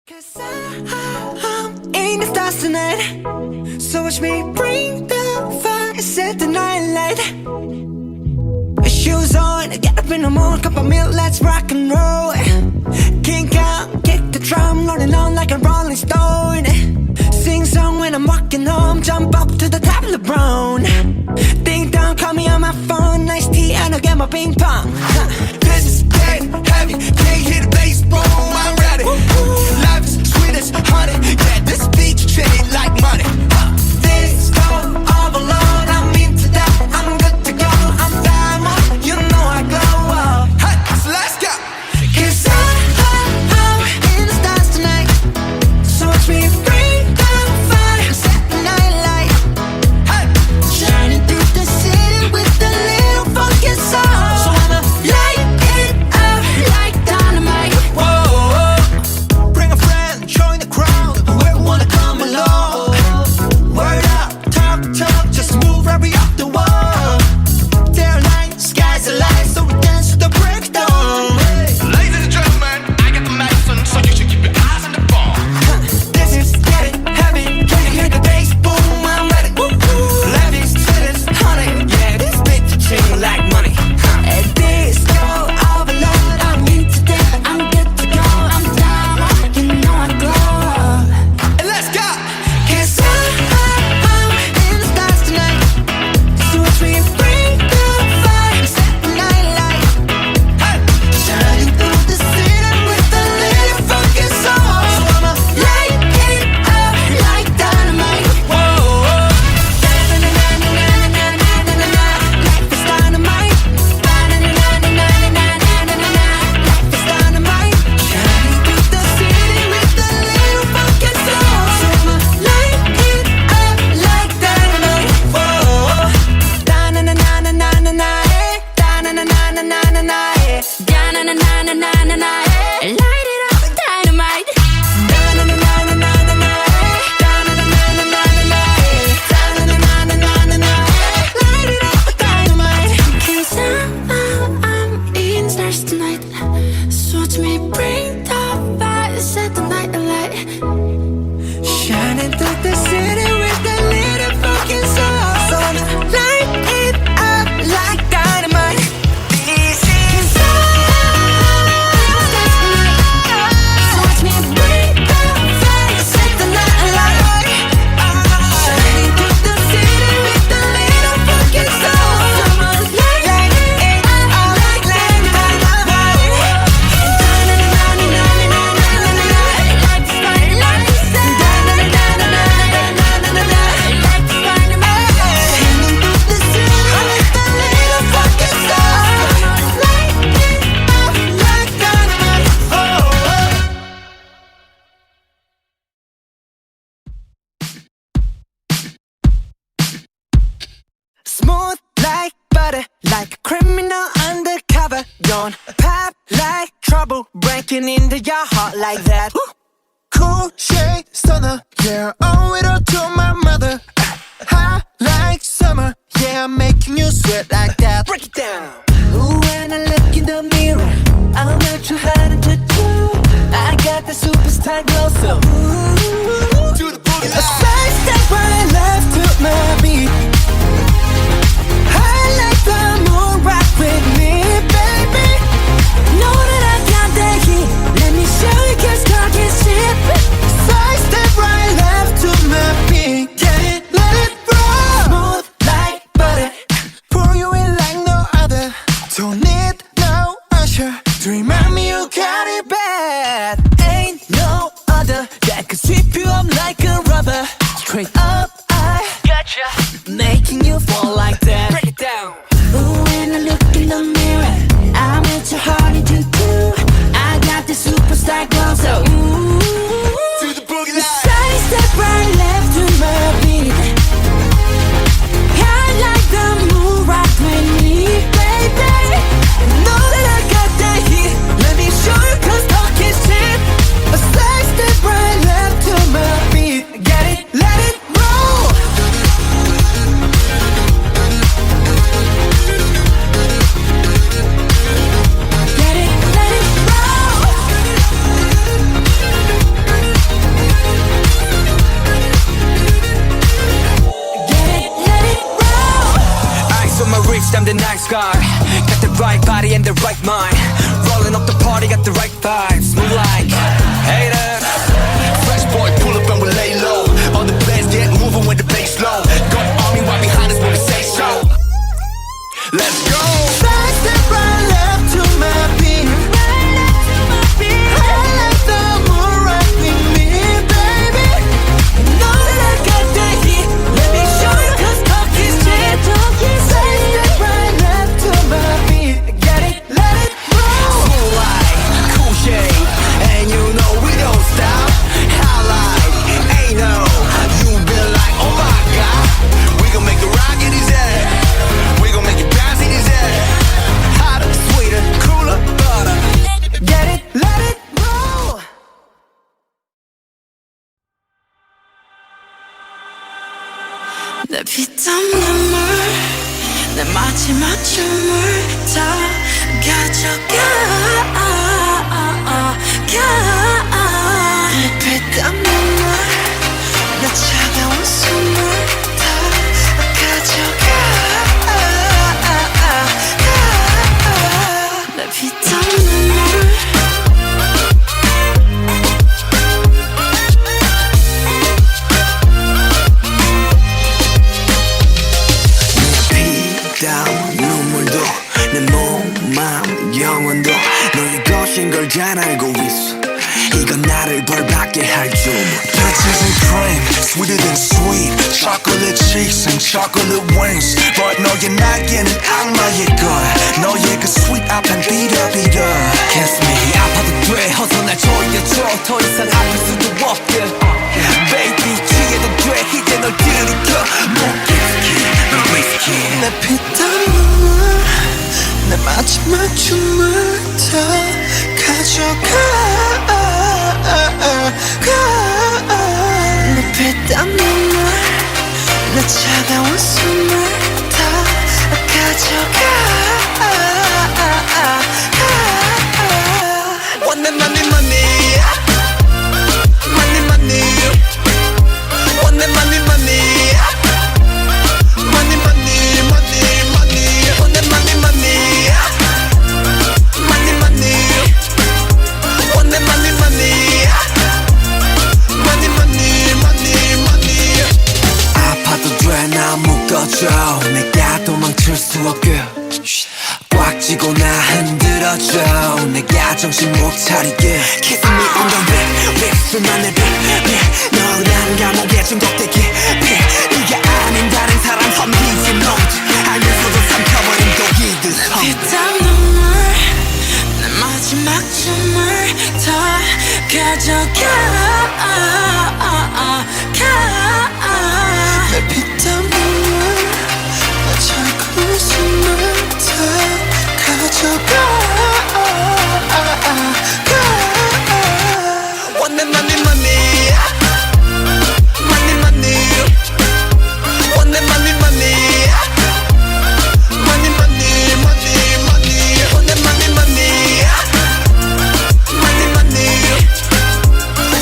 Cause I'm in the stars tonight. So watch me bring the fire and set the night light. Shoes on, get up in the morning, cup of milk, let's rock and roll. Kink out, kick the drum, rolling on like a rolling stone. Sing song when I'm walking home, jump up to the top of the brown. Ding dong, call me on my phone, nice tea and I'll get my ping pong. This is getting heavy, can't hear the bass boom. I'm ready. Life is sweet as honey. Yeah, this beat chain like money. This go all alone, I'm into that, I'm good to go. I'm diamond, you know I glow up. Hey, so let's go. 'Cause I'm in the stars tonight. So watch me bring the fire, set the night light. Hey, Shining through the city with a little funky soul. So I'ma light Light it up, dynamite. Cause I'm in stars tonight. So watch me bring the fire, set the night alight. Shining through the city with a little fucking sun. Light it up like dynamite. This is So watch me bring the fire, set the night alight. shining through the city with a little fucking sun. Light it up like dynamite. Shining through the city with a little fucking sun. Light it up like dynamite. Smooth like butter, like a criminal undercover. Don't pop like trouble, breaking into your heart like that. Cool shade stunner, yeah, owe it all to my mother. Hot like summer, yeah, I'm making you sweat like that. Break it down. Ooh, when I look in the mirror, I'm not too hard to do. I got the superstar glow, so ooh, To the boogie a side step right left to my beat. I like the moon rock with me, baby. Know that I got the heat. Let me show you, cause talk is cheap. Side step right left to my beat. Get it, let it roll. Smooth like butter, pour you in like no other. Don't need no usher to remind me you got it bad. Ain't no other that could sweep you up like a rubber. Straight up, I gotcha, making you fall like that. Break it down. Ooh, when I look in the mirror, I'm at your heart to do. I got the superstar glow, so ooh. To the boogie line. Side step right left to my beat. I like the moon rock with me, baby. Know that I got that heat. Let me show you, cause talk is cheap. A side step right left to my beat. Get it, let it roll. Get it, let it roll. Get it, let it roll. Ice on my wrist, I'm the nice guy. Got the right body and the right mind. Rolling up the party, got the right vibes. Move like haters. Fresh boy, pull up and we lay low. All the players get moving with the bass low. Got army right behind us when we say so. Let's go. Side step right left to my beat. I like the moon rock with me, baby. Know that I got that heat. Let me show you, cause talk is cheap. Side step right left to my beat. Get it, let it roll. Cool light, cool shade, and you know we don't stop. Highlight, ain't no, you been like, oh my god. We gon' make it rock in his head. We gon' make it bounce in his head. Hotter, sweeter, cooler, butter. Get it, let it roll. 내 피땀 눈물 내 마지막 춤을 다 가져가 내 피땀 눈물 내 차가운 숨을 다 가져가 내 피땀 눈물 피땀 눈물도 내 몸, 마음, 영혼도 너의 것인 걸 잘 알고 있어. 이건 나를 벌받게 할 줄. Peaches and cream, sweeter than sweet. Chocolate cheeks and chocolate wings. But 너의 날개는 악마의 걸. 너의 그 sweet 앞엔 비려비려. Kiss me 아파도 돼 어서 날 조여줘 더 이상 아플 수도 없게 Baby 취해도 돼 이제 널 들이켜 넌 위스키 내 피땀 눈물 내 마지막 춤을 다 내가 정신 못 차리게 Kiss me on the lip 술만의 빛 너란 감옥에 중독되게 네가 아닌 다른 사람 섬기지 넌지 알면서도 삼켜버린 독이듯 피땀 눈물 내 마지막 춤을 다 가져가 내 피땀 눈물 내 차가운 숨을 다 가져가 One and money money Money money One and money money Money money money money One and money money Money money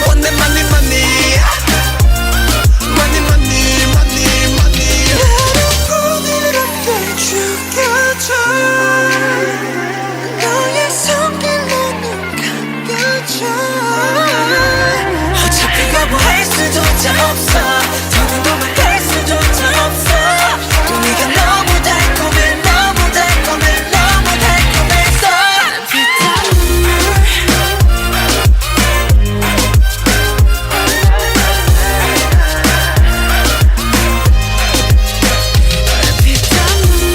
One and money money Money money money money 나를 부드럽게 죽여줘 너의 손길로 눈 감겨줘 어차피 거부할 수조차 없어 더는 할 수조차 없어 또 네가 너무 달콤해 너무 달콤해 너무 달콤해서 피땀 눈물 피땀 눈물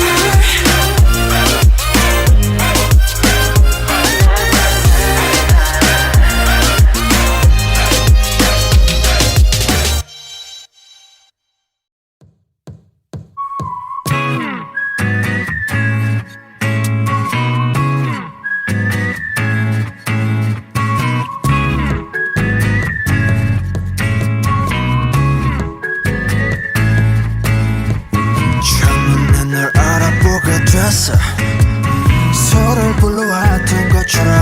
처음에 널 알아보게 됐어 서로를 불러왔던 것처럼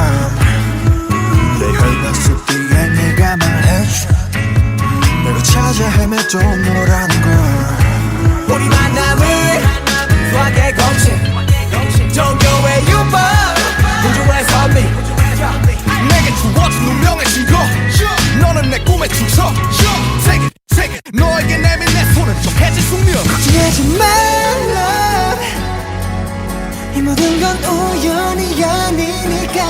내 혈관 뒤에 네가 말해줘 내가 찾아 헤맸던 너라는 걸 우리 만남을 수학의 공식 종교의 유법 우주의 선미 내게 주어진 운명의 증거 너는 내 꿈의 주석 세계 너에게 내민 내 손은 좀 해질 숙명 걱정하지 말라 이 모든 건 우연이 아니니까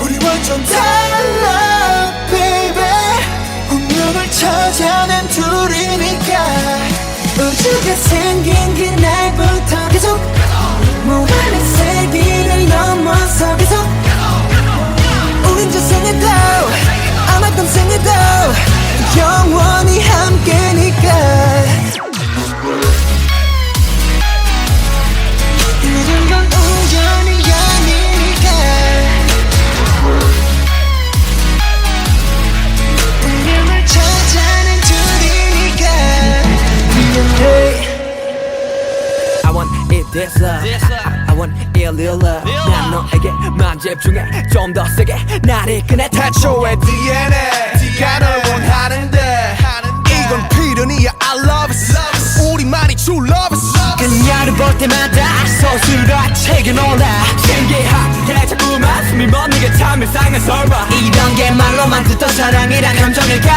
우리 완전 달라 baby 운명을 찾아낸 둘이니까 우주가 생긴 그날부터 계속 무한의 세기를 넘어서 계속 우린 저 생에도 아마 떤 생에도 영원히 함께니까 이 모든 건 우연이 아니니까 운명을 찾아낸 둘이니까 미안해 I want it this love I want it real love 난 너에게만 집중해 좀 더 세게 나를 이끄네 태초의 DNA가 널 원하는데 이건 필연이야 I love it 우리만이 true love it 그녀를 볼 때마다 소스가 책에 놀라 신기하게 자꾸만 숨이 멎는 참 이상한 설마 이런 게 말로만 듣던 사랑이란 감정일까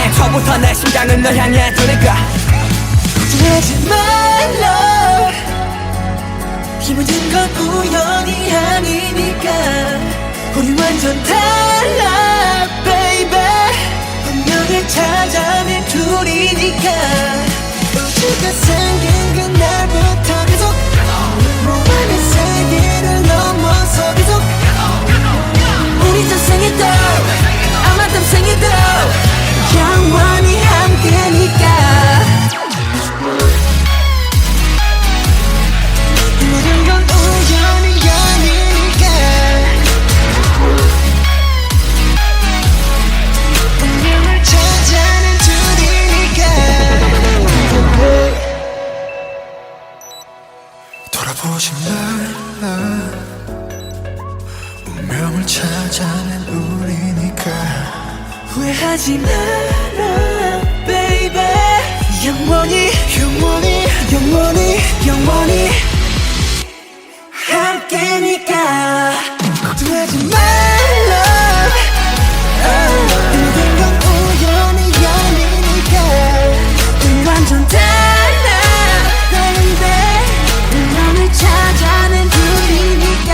애초부터 내 심장은 널 향해 두니까 걱정하지 말라 이 모든 건 우연이 아니니까 우리 완전 달라 baby 운명을 찾아낸 둘이니까 우주가 생긴 그날부터 계속 무한의 세계를 넘어서 계속 우리 저 생에도 아마 땀 생에도 영원히 함께니까 이 모든 건 우연이 아니니까 운명을 찾아낸 둘이니까 돌아보지 말라 운명을 찾아낸 우리니까 후회하지 마라 baby 영원히 영원히 영원히 영원히 함께니까 걱정하지 말라 이 모든 건 우연이 아니니까 우리 완전 달라 baby 운명을 찾아낸 둘이니까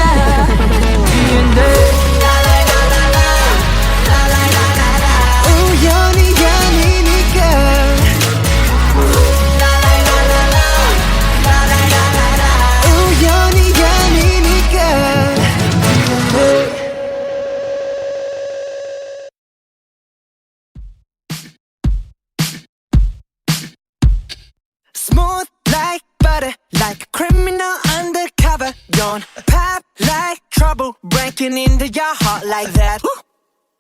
like trouble breaking into your heart like that.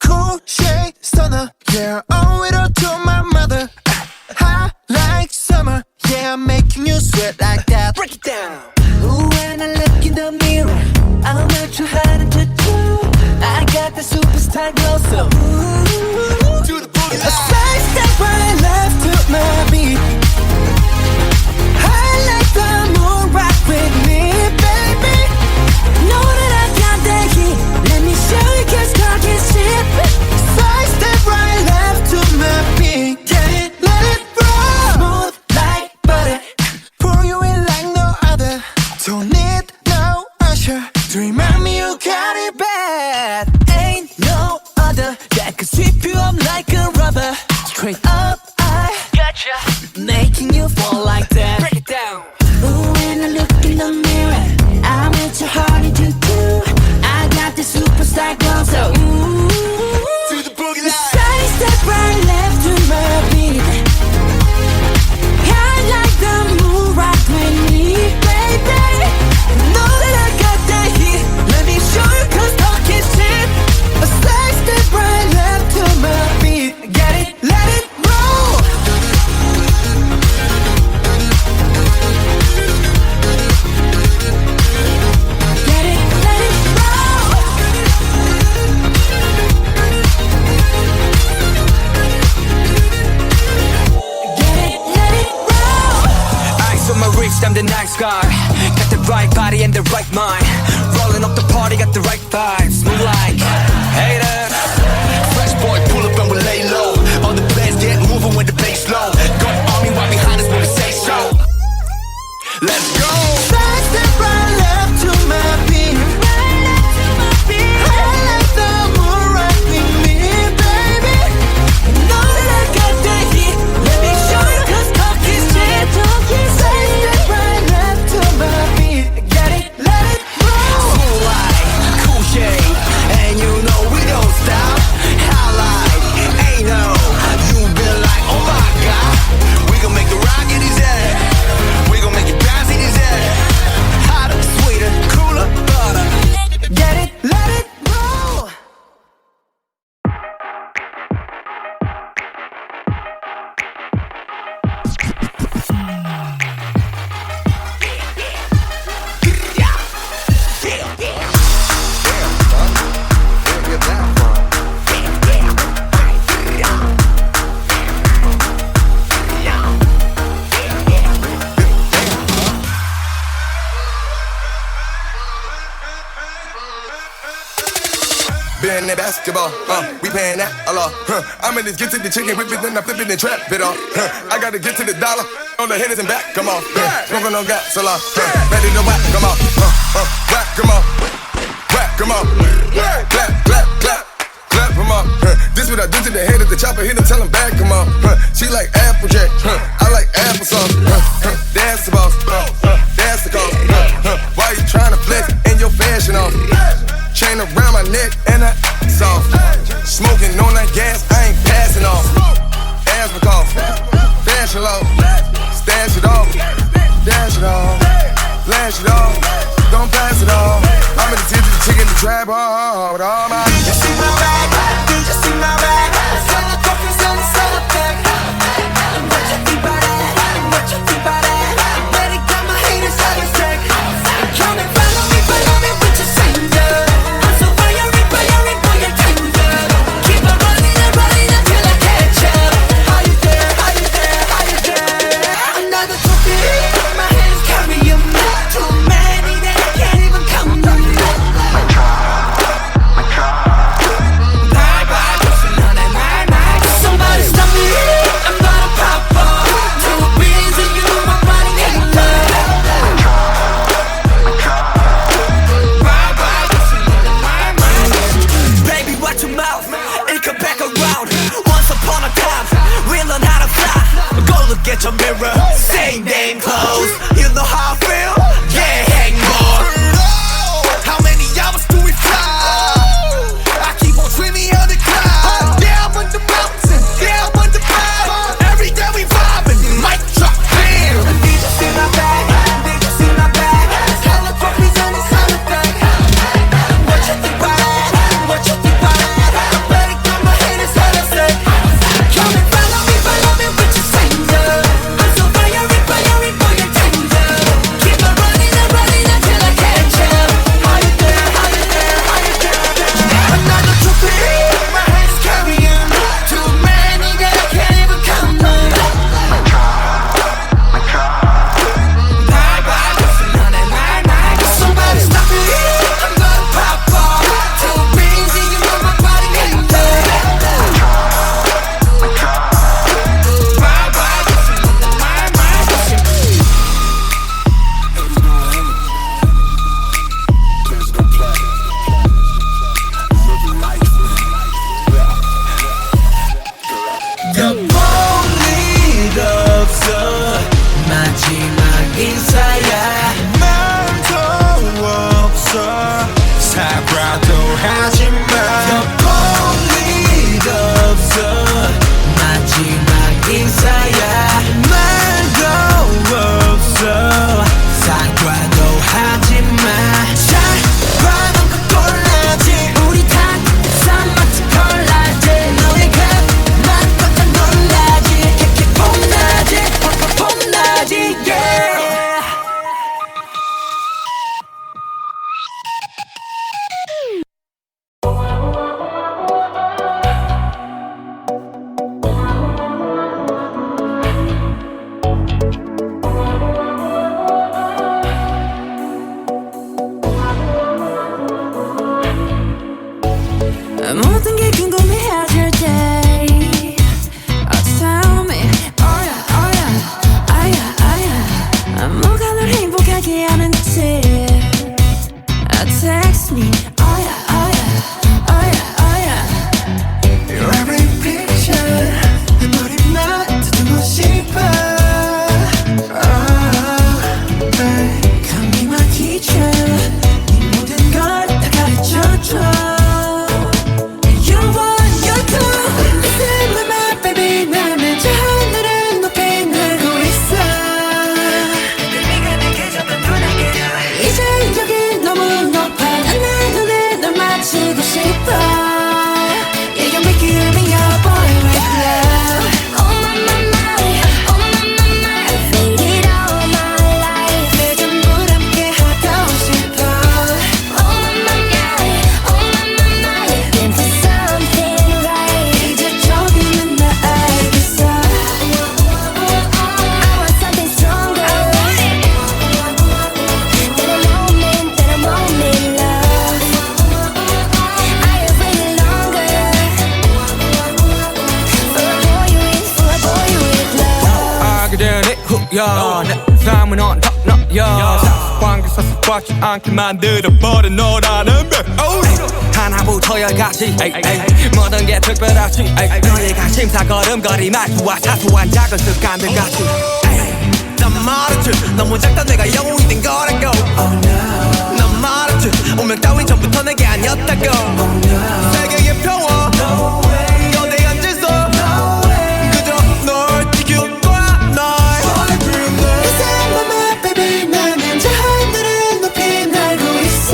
Cool shade stunner, yeah, owe it all to my mother. Hot like summer, yeah, I'm making you sweat like that. Break it down. Ooh, when I look in the mirror, I'm not too hard to do. I got the superstar glow, so ooh, To the boogie a side step right left to my beat. I like the moon rock with me, baby. Know that I got that heat. Let me show you 'cause talk is cheap. Side step right left to my beat. Get it, let it roll. Smooth like butter, pour you in like no other. Don't need no usher to remind me you got it bad. Ain't no other that could sweep you up like a rubber. Straight up, I gotcha, making you fall like that. Break it down. Ooh, when I look in the mirror, I'm at your heart to do. I got the superstar glow, so ooh. To the boogie line. Side step right left to my beat. I like the moon rock with me, baby. Know that I got that heat. Let me show you 'cause talk is cheap. A side step right left to my beat. Get it, let it roll. Get it, let it roll. Get it, let it roll. Ice on my wrist, I'm the nice guy. Got the right body and the right mind. Rolling up the party, got the right vibes. Move like haters. Fresh boy, pull up and we lay low. All the players get moving with the bass low. Got army right behind us when we say so. Let's go. Side step right left to my beat. I like the moon rock with me, baby. Know that I got that heat. Let me show you 'cause talk is cheap. Side step right left to my beat. Get it, let it roll. Cool like, cool shade, and you know we don't stop. High like, ain't no, you been like, oh my god. We gon' make the rocket his head. We gon' make it bounce in his head. Hotter, sweeter, cooler, butter. Get it, let it roll. Been that basketball, we paying that a lot. I'm in this get to the chicken, whip it, then I flip it and trap it off. I gotta get to the dollar, on the hitters and back, come on. Smoking on gas, so long. Ready to whack, come on. Whack, come on. Whack, come on. Clap, clap, clap. Clap, come on. This what I do to the head of the chopper, hit him, tell him back, come on. She like Applejack, I like applesauce. That's the boss, that's the call. Why you tryna flex in your fashion off? Chain around my neck and her soft. Smoking on that gas, I ain't passing off. Asthma cough, fashion low. Stash it off, dash it off, flash it off. Don't pass it off. I'm in the tip of the chicken, the trap hard with all my. You see my bag? Did you see my bag? Sell the coffee, sell the bag. What you think about that? What you think about that? Better got my haters out of stack. Come and follow me with your finger. I'm so fiery, boy, you're tender. Keep on running until I catch up. How you there? How you there? How you there? Another trophy. My hands carry you. Too many that I can't even count them. My tribe, 사과도 하지마 볼 리가 없어 마지막 인사야 말도 없어 사과도 하지마 사과는 그 꼴라지 우리 다 쌈마치 콜라지 너희가 맛보다 놀라지 이렇게 폼나지 폼나지 yeah 모든 게 궁금해질 때 tell me oh yeah 뭐가 널 행복하게 하는지 text me oh yeah Your every picture 내 머리만 듣고 싶어 Come be my teacher 네 모든 걸 다 가르쳐줘 You want you do Listen with my baby 나는 저 하늘을 높이 날고 있어 네가 내게 줬던 눈에게 이제 여기 너무 높아 난 내 눈에 널 맞추고 싶어 Yeah you make it me your boy with love Oh my I feel it all my life 내 전부 함께 하고 싶어 Oh my looking for something right 이제 조금은 나 알겠어 I want something stronger That a moment love I have waited longer for a boy with love 알게 되니 후야 내 삶은 언덕 너야 관계에서 꽉지 않게 만들어버린 너라는 백 하나부터 열까지 모든 게 특별하지 너의 관심사 걸음걸이 말투와 사소한 작은 습관들 같이 난 말했지 너무 작다 내가 영웅이 된 거라고 난 말했지 운명 따윈 전부터 내게 아니었다고 세계의 평화 너내 앉아서 그저 널 지켜봐 날 Listen with my baby 나는 저 하늘을 높이 날고 있어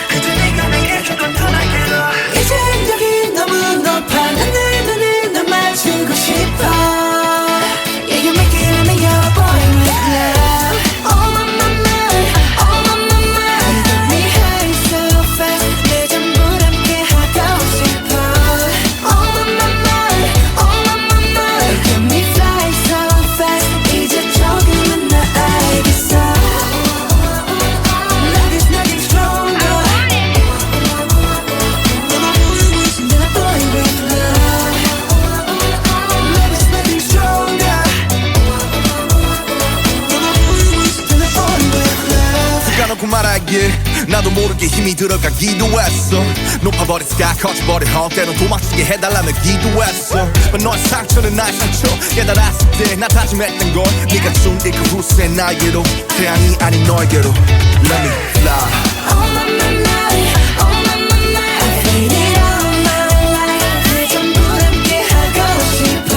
그저 네가 내게 줬던 편하게도 이제 여기 너무 높아 난 내 눈에 널 맞추고 싶어 Yeah you make it me your boy with love Oh my You get me high so fast 내 전부 함께 하고 싶어 Oh my You get me fly so fast 이제 조금은 나 알겠어 Love is nothing stronger than a boy with love Love is nothing stronger than a boy with love 까놓고 말하길 나도 모르게 힘이 들어가기도 했어 높아버린 sky 커져버린 헛 때론 도망치게 해달라며 기도했어 But 너의 상처는 나의 상처 깨달았을 때 나 다짐했던 건 네가 준 그 후세 나에게로 태양이 아닌 너에게로 Let me fly Oh my I feel it all my life 내 전부 함께 하고 싶어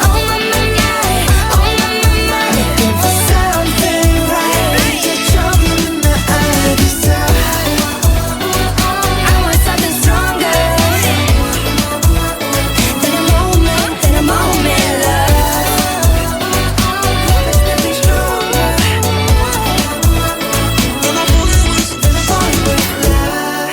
Oh my looking for something right 이제 조금은 나 알겠어 I want something stronger than a moment love There's nothing stronger than a boy with love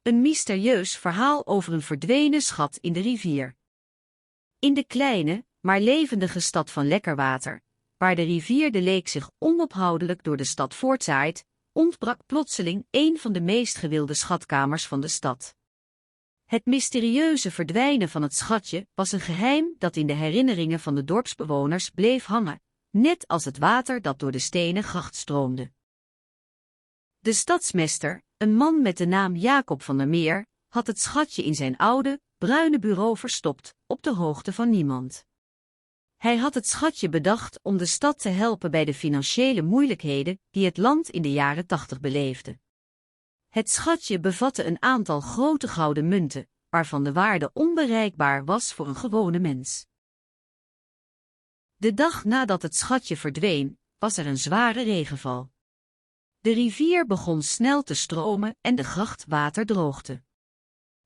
Een mysterieus verhaal over een verdwenen schat in de rivier. In de kleine, maar levendige stad van Lekkerwater, waar de rivier de Leek zich onophoudelijk door de stad voortzaait, ontbrak plotseling een van de meest gewilde schatkamers van de stad. Het mysterieuze verdwijnen van het schatje was een geheim dat in de herinneringen van de dorpsbewoners bleef hangen, net als het water dat door de stenen gracht stroomde. De stadsmeester, een man met de naam Jacob van der Meer, had het schatje in zijn oude, bruine bureau verstopt, op de hoogte van niemand. Hij had het schatje bedacht om de stad te helpen bij de financiële moeilijkheden die het land in de jaren 80 beleefde. Het schatje bevatte een aantal grote gouden munten, waarvan de waarde onbereikbaar was voor een gewone mens. De dag nadat het schatje verdween, was er een zware regenval. De rivier begon snel te stromen en de grachtwater droogde.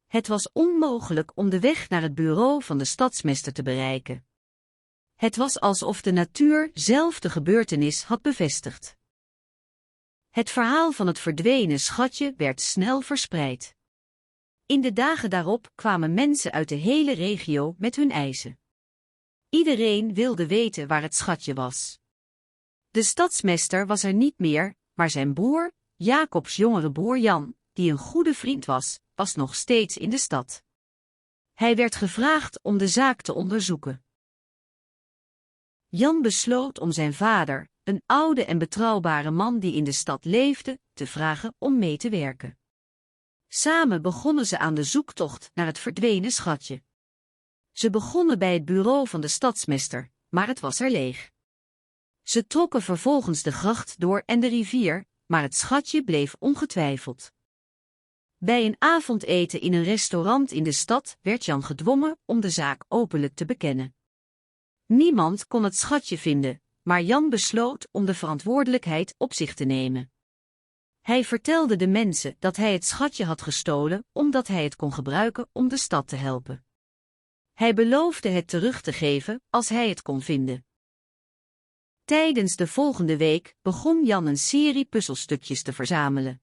Het was onmogelijk om de weg naar het bureau van de stadsmeester te bereiken. Het was alsof de natuur zelf de gebeurtenis had bevestigd. Het verhaal van het verdwenen schatje werd snel verspreid. In de dagen daarop kwamen mensen uit de hele regio met hun eisen. Iedereen wilde weten waar het schatje was. De stadsmeester was er niet meer, maar zijn broer, Jacobs jongere broer Jan, die een goede vriend was, was nog steeds in de stad. Hij werd gevraagd om de zaak te onderzoeken. Jan besloot om zijn vader, een oude en betrouwbare man die in de stad leefde, te vragen om mee te werken. Samen begonnen ze aan de zoektocht naar het verdwenen schatje. Ze begonnen bij het bureau van de stadsmeester, maar het was er leeg. Ze trokken vervolgens de gracht door en de rivier, maar het schatje bleef ongetwijfeld. Bij een avondeten in een restaurant in de stad werd Jan gedwongen om de zaak openlijk te bekennen. Niemand kon het schatje vinden, maar Jan besloot om de verantwoordelijkheid op zich te nemen. Hij vertelde de mensen dat hij het schatje had gestolen omdat hij het kon gebruiken om de stad te helpen. Hij beloofde het terug te geven als hij het kon vinden. Tijdens de volgende week begon Jan een serie puzzelstukjes te verzamelen.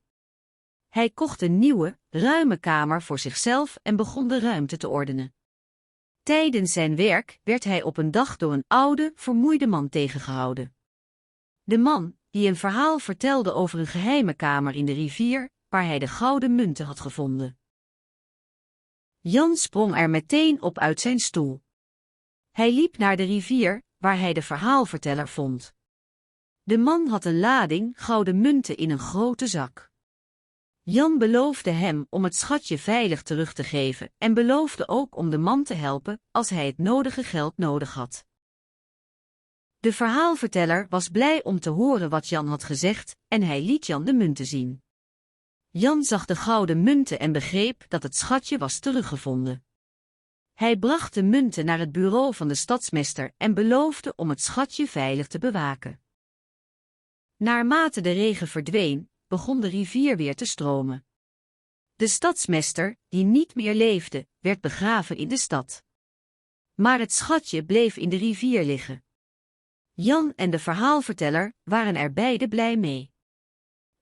Hij kocht een nieuwe, ruime kamer voor zichzelf en begon de ruimte te ordenen. Tijdens zijn werk werd hij op een dag door een oude, vermoeide man tegengehouden. De man, die een verhaal vertelde over een geheime kamer in de rivier, waar hij de gouden munten had gevonden. Jan sprong er meteen op uit zijn stoel. Hij liep naar de rivier, waar hij de verhaalverteller vond. De man had een lading gouden munten in een grote zak. Jan beloofde hem om het schatje veilig terug te geven en beloofde ook om de man te helpen als hij het nodige geld nodig had. De verhaalverteller was blij om te horen wat Jan had gezegd en hij liet Jan de munten zien. Jan zag de gouden munten en begreep dat het schatje was teruggevonden. Hij bracht de munten naar het bureau van de stadsmeester en beloofde om het schatje veilig te bewaken. Naarmate de regen verdween, begon de rivier weer te stromen. De stadsmeester, die niet meer leefde, werd begraven in de stad. Maar het schatje bleef in de rivier liggen. Jan en de verhaalverteller waren er beide blij mee.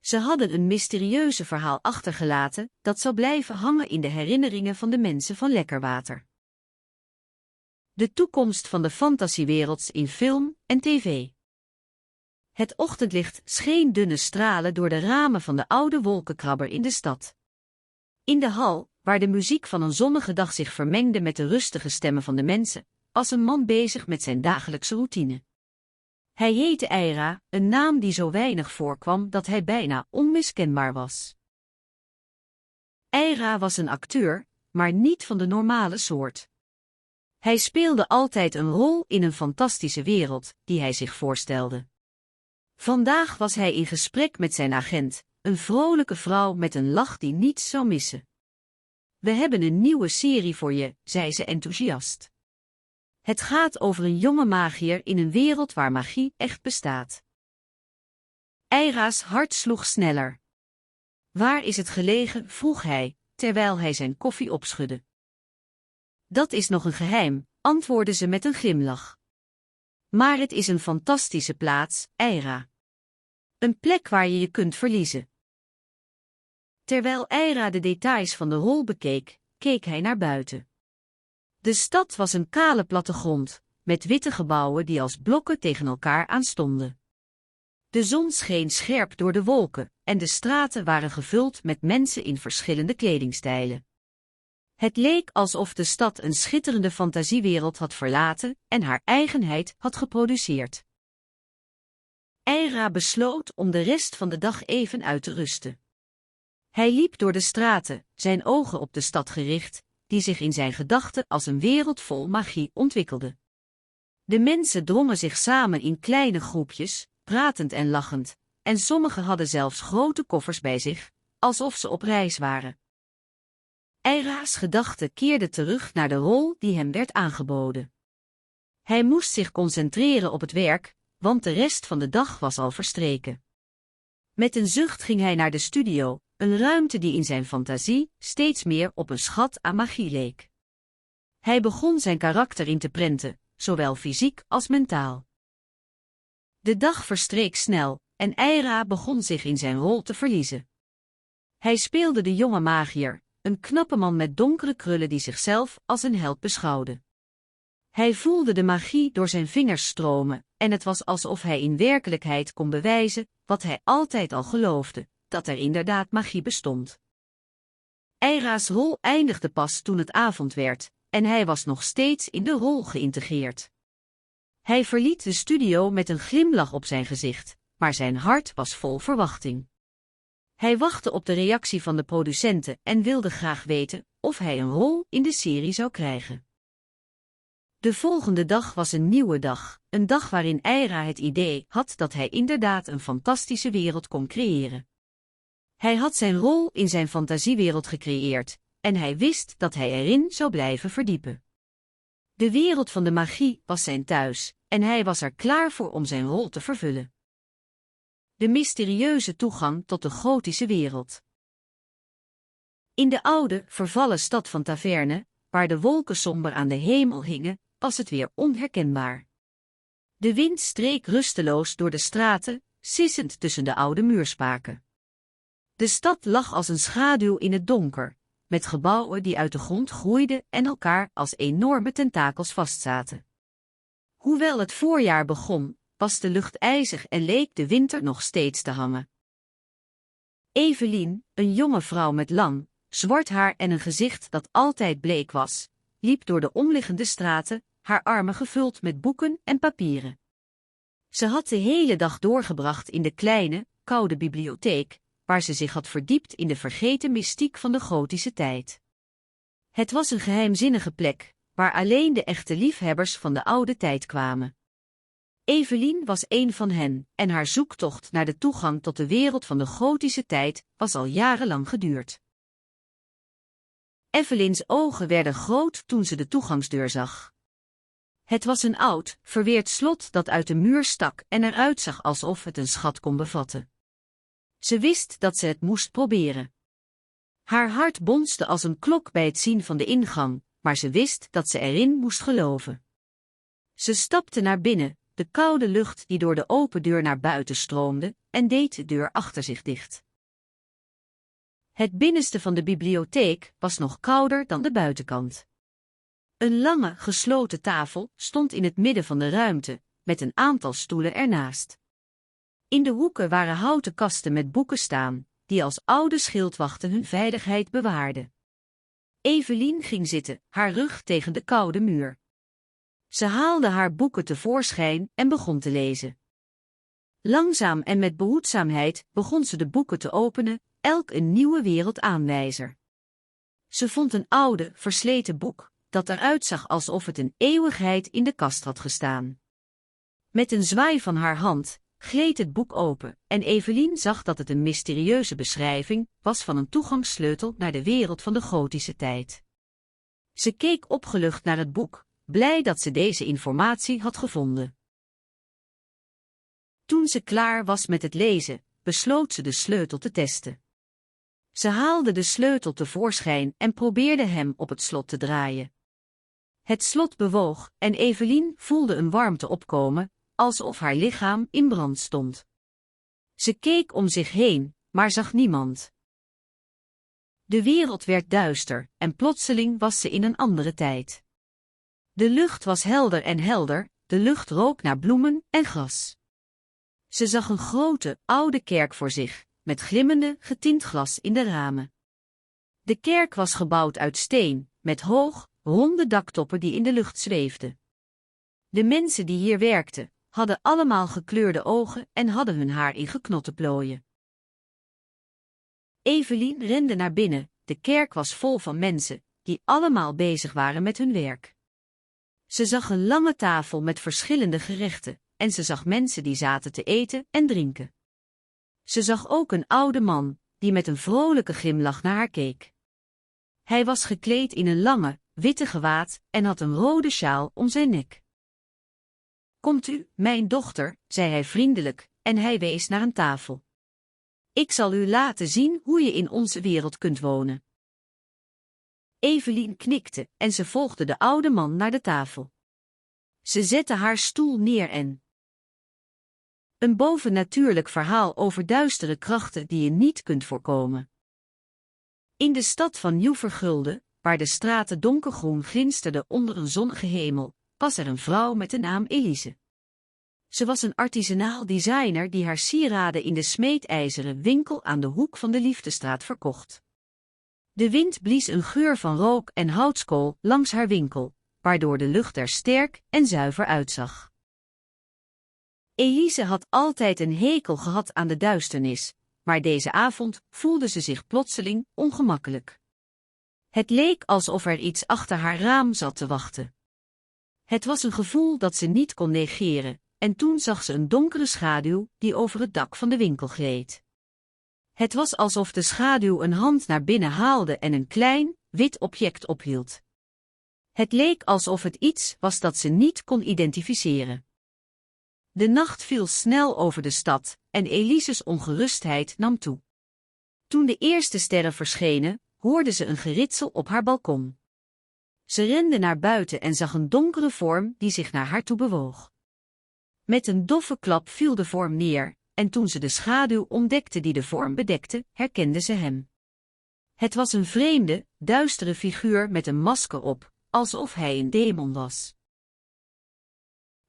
Ze hadden een mysterieuze verhaal achtergelaten dat zou blijven hangen in de herinneringen van de mensen van Lekkerwater. De toekomst van de fantasiewerelds in film en tv. Het ochtendlicht scheen dunne stralen door de ramen van de oude wolkenkrabber in de stad. In de hal, waar de muziek van een zonnige dag zich vermengde met de rustige stemmen van de mensen, was een man bezig met zijn dagelijkse routine. Hij heette Eira, een naam die zo weinig voorkwam dat hij bijna onmiskenbaar was. Eira was een acteur, maar niet van de normale soort. Hij speelde altijd een rol in een fantastische wereld, die hij zich voorstelde. Vandaag was hij in gesprek met zijn agent, een vrolijke vrouw met een lach die niets zou missen. We hebben een nieuwe serie voor je, zei ze enthousiast. Het gaat over een jonge magiër in een wereld waar magie echt bestaat. Eira's hart sloeg sneller. Waar is het gelegen? Vroeg hij, terwijl hij zijn koffie opschudde. Dat is nog een geheim, antwoordde ze met een glimlach. Maar het is een fantastische plaats, Eira. Een plek waar je je kunt verliezen. Terwijl Eira de details van de rol bekeek, keek hij naar buiten. De stad was een kale plattegrond, met witte gebouwen die als blokken tegen elkaar aanstonden. De zon scheen scherp door de wolken, en de straten waren gevuld met mensen in verschillende kledingstijlen. Het leek alsof de stad een schitterende fantasiewereld had verlaten en haar eigenheid had geproduceerd. Eira besloot om de rest van de dag even uit te rusten. Hij liep door de straten, zijn ogen op de stad gericht, die zich in zijn gedachten als een wereld vol magie ontwikkelde. De mensen drongen zich samen in kleine groepjes, pratend en lachend, en sommigen hadden zelfs grote koffers bij zich, alsof ze op reis waren. Eira's gedachten keerden terug naar de rol die hem werd aangeboden. Hij moest zich concentreren op het werk, want de rest van de dag was al verstreken. Met een zucht ging hij naar de studio, een ruimte die in zijn fantasie steeds meer op een schat aan magie leek. Hij begon zijn karakter in te prenten, zowel fysiek als mentaal. De dag verstreek snel, en Eira begon zich in zijn rol te verliezen. Hij speelde de jonge magiër, een knappe man met donkere krullen die zichzelf als een held beschouwde. Hij voelde de magie door zijn vingers stromen, en het was alsof hij in werkelijkheid kon bewijzen wat hij altijd al geloofde, dat er inderdaad magie bestond. Eira's rol eindigde pas toen het avond werd, en hij was nog steeds in de rol geïntegreerd. Hij verliet de studio met een glimlach op zijn gezicht, maar zijn hart was vol verwachting. Hij wachtte op de reactie van de producenten en wilde graag weten of hij een rol in de serie zou krijgen. De volgende dag was een nieuwe dag, een dag waarin Eira het idee had dat hij inderdaad een fantastische wereld kon creëren. Hij had zijn rol in zijn fantasiewereld gecreëerd, en hij wist dat hij erin zou blijven verdiepen. De wereld van de magie was zijn thuis, en hij was er klaar voor om zijn rol te vervullen. De mysterieuze toegang tot de gotische wereld. In de oude, vervallen stad van Taverne, waar de wolken somber aan de hemel hingen, was het weer onherkenbaar. De wind streek rusteloos door de straten, sissend tussen de oude muurspaken. De stad lag als een schaduw in het donker, met gebouwen die uit de grond groeiden en elkaar als enorme tentakels vastzaten. Hoewel het voorjaar begon, was de lucht ijzig en leek de winter nog steeds te hangen. Evelien, een jonge vrouw met lang, zwart haar en een gezicht dat altijd bleek was, liep door de omliggende straten, haar armen gevuld met boeken en papieren. Ze had de hele dag doorgebracht in de kleine, koude bibliotheek, waar ze zich had verdiept in de vergeten mystiek van de gotische tijd. Het was een geheimzinnige plek, waar alleen de echte liefhebbers van de oude tijd kwamen. Evelien was een van hen, en haar zoektocht naar de toegang tot de wereld van de gotische tijd was al jarenlang geduurd. Evelyns ogen werden groot toen ze de toegangsdeur zag. Het was een oud, verweerd slot dat uit de muur stak en eruit zag alsof het een schat kon bevatten. Ze wist dat ze het moest proberen. Haar hart bonste als een klok bij het zien van de ingang, maar ze wist dat ze erin moest geloven. Ze stapte naar binnen, de koude lucht die door de open deur naar buiten stroomde, en deed de deur achter zich dicht. Het binnenste van de bibliotheek was nog kouder dan de buitenkant. Een lange, gesloten tafel stond in het midden van de ruimte, met een aantal stoelen ernaast. In de hoeken waren houten kasten met boeken staan, die als oude schildwachten hun veiligheid bewaarden. Evelien ging zitten, haar rug tegen de koude muur. Ze haalde haar boeken tevoorschijn en begon te lezen. Langzaam en met behoedzaamheid begon ze de boeken te openen, elk een nieuwe wereldaanwijzer. Ze vond een oude, versleten boek, dat eruit zag alsof het een eeuwigheid in de kast had gestaan. Met een zwaai van haar hand gleed het boek open, en Evelien zag dat het een mysterieuze beschrijving was van een toegangssleutel naar de wereld van de gotische tijd. Ze keek opgelucht naar het boek, blij dat ze deze informatie had gevonden. Toen ze klaar was met het lezen, besloot ze de sleutel te testen. Ze haalde de sleutel tevoorschijn en probeerde hem op het slot te draaien. Het slot bewoog en Evelien voelde een warmte opkomen, alsof haar lichaam in brand stond. Ze keek om zich heen, maar zag niemand. De wereld werd duister en plotseling was ze in een andere tijd. De lucht was helder en helder, de lucht rook naar bloemen en gras. Ze zag een grote, oude kerk voor zich, met glimmende, getint glas in de ramen. De kerk was gebouwd uit steen, met hoog, ronde daktoppen die in de lucht zweefden. De mensen die hier werkten, hadden allemaal gekleurde ogen en hadden hun haar in geknotte plooien. Evelien rende naar binnen, de kerk was vol van mensen, die allemaal bezig waren met hun werk. Ze zag een lange tafel met verschillende gerechten, en ze zag mensen die zaten te eten en drinken. Ze zag ook een oude man, die met een vrolijke glimlach naar haar keek. Hij was gekleed in een lange, witte gewaad en had een rode sjaal om zijn nek. Komt u, mijn dochter, zei hij vriendelijk, en hij wees naar een tafel. Ik zal u laten zien hoe je in onze wereld kunt wonen. Evelien knikte en ze volgde de oude man naar de tafel. Ze zette haar stoel neer en... Een bovennatuurlijk verhaal over duistere krachten die je niet kunt voorkomen. In de stad van Nieuw Vergulde, waar de straten donkergroen glinsterden onder een zonnige hemel, was er een vrouw met de naam Elise. Ze was een artisanaal designer die haar sieraden in de smeedijzeren winkel aan de hoek van de Liefdestraat verkocht. De wind blies een geur van rook en houtskool langs haar winkel, waardoor de lucht er sterk en zuiver uitzag. Elise had altijd een hekel gehad aan de duisternis, maar deze avond voelde ze zich plotseling ongemakkelijk. Het leek alsof er iets achter haar raam zat te wachten. Het was een gevoel dat ze niet kon negeren, en toen zag ze een donkere schaduw die over het dak van de winkel gleed. Het was alsof de schaduw een hand naar binnen haalde en een klein, wit object ophield. Het leek alsof het iets was dat ze niet kon identificeren. De nacht viel snel over de stad, en Elise's ongerustheid nam toe. Toen de eerste sterren verschenen, hoorde ze een geritsel op haar balkon. Ze rende naar buiten en zag een donkere vorm die zich naar haar toe bewoog. Met een doffe klap viel de vorm neer, en toen ze de schaduw ontdekte die de vorm bedekte, herkende ze hem. Het was een vreemde, duistere figuur met een masker op, alsof hij een demon was.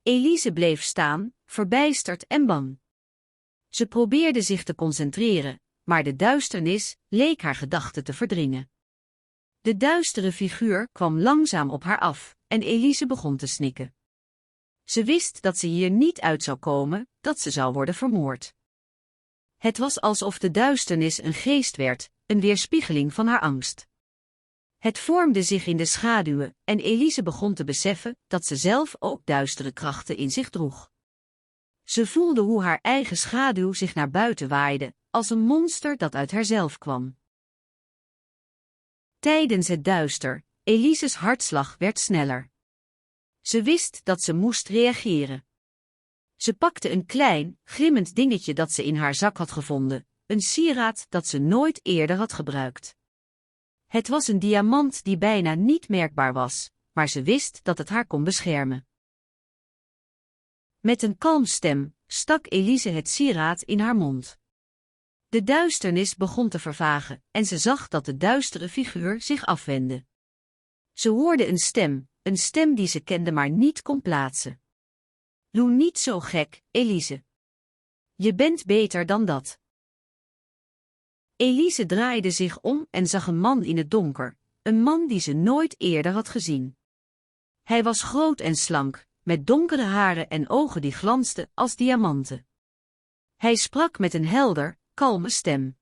Elise bleef staan, verbijsterd en bang. Ze probeerde zich te concentreren, maar de duisternis leek haar gedachten te verdringen. De duistere figuur kwam langzaam op haar af, en Elise begon te snikken. Ze wist dat ze hier niet uit zou komen, dat ze zou worden vermoord. Het was alsof de duisternis een geest werd, een weerspiegeling van haar angst. Het vormde zich in de schaduwen, en Elise begon te beseffen dat ze zelf ook duistere krachten in zich droeg. Ze voelde hoe haar eigen schaduw zich naar buiten waaide, als een monster dat uit haarzelf kwam. Tijdens het duister, Elise's hartslag werd sneller. Ze wist dat ze moest reageren. Ze pakte een klein, glimmend dingetje dat ze in haar zak had gevonden, een sieraad dat ze nooit eerder had gebruikt. Het was een diamant die bijna niet merkbaar was, maar ze wist dat het haar kon beschermen. Met een kalm stem stak Elise het sieraad in haar mond. De duisternis begon te vervagen, en ze zag dat de duistere figuur zich afwendde. Ze hoorde een stem die ze kende maar niet kon plaatsen. Doe niet zo gek, Elise. Je bent beter dan dat. Elise draaide zich om en zag een man in het donker, een man die ze nooit eerder had gezien. Hij was groot en slank, met donkere haren en ogen die glansden als diamanten. Hij sprak met een helder, kalme stem.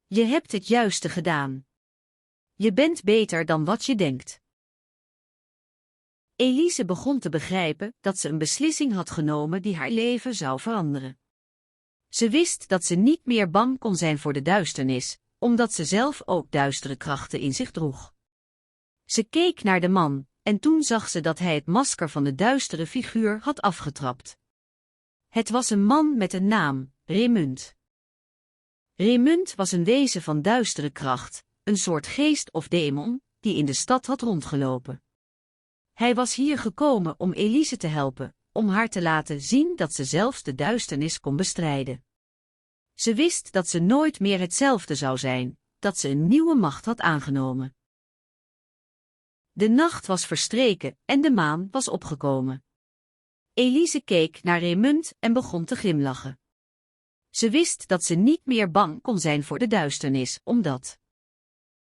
Je hebt het juiste gedaan. Je bent beter dan wat je denkt. Elise begon te begrijpen dat ze een beslissing had genomen die haar leven zou veranderen. Ze wist dat ze niet meer bang kon zijn voor de duisternis, omdat ze zelf ook duistere krachten in zich droeg. Ze keek naar de man, en toen zag ze dat hij het masker van de duistere figuur had afgetrapt. Het was een man met een naam, Raymond. Raymond was een wezen van duistere kracht, een soort geest of demon, die in de stad had rondgelopen. Hij was hier gekomen om Elise te helpen, om haar te laten zien dat ze zelfs de duisternis kon bestrijden. Ze wist dat ze nooit meer hetzelfde zou zijn, dat ze een nieuwe macht had aangenomen. De nacht was verstreken en de maan was opgekomen. Elise keek naar Raymond en begon te glimlachen. Ze wist dat ze niet meer bang kon zijn voor de duisternis, omdat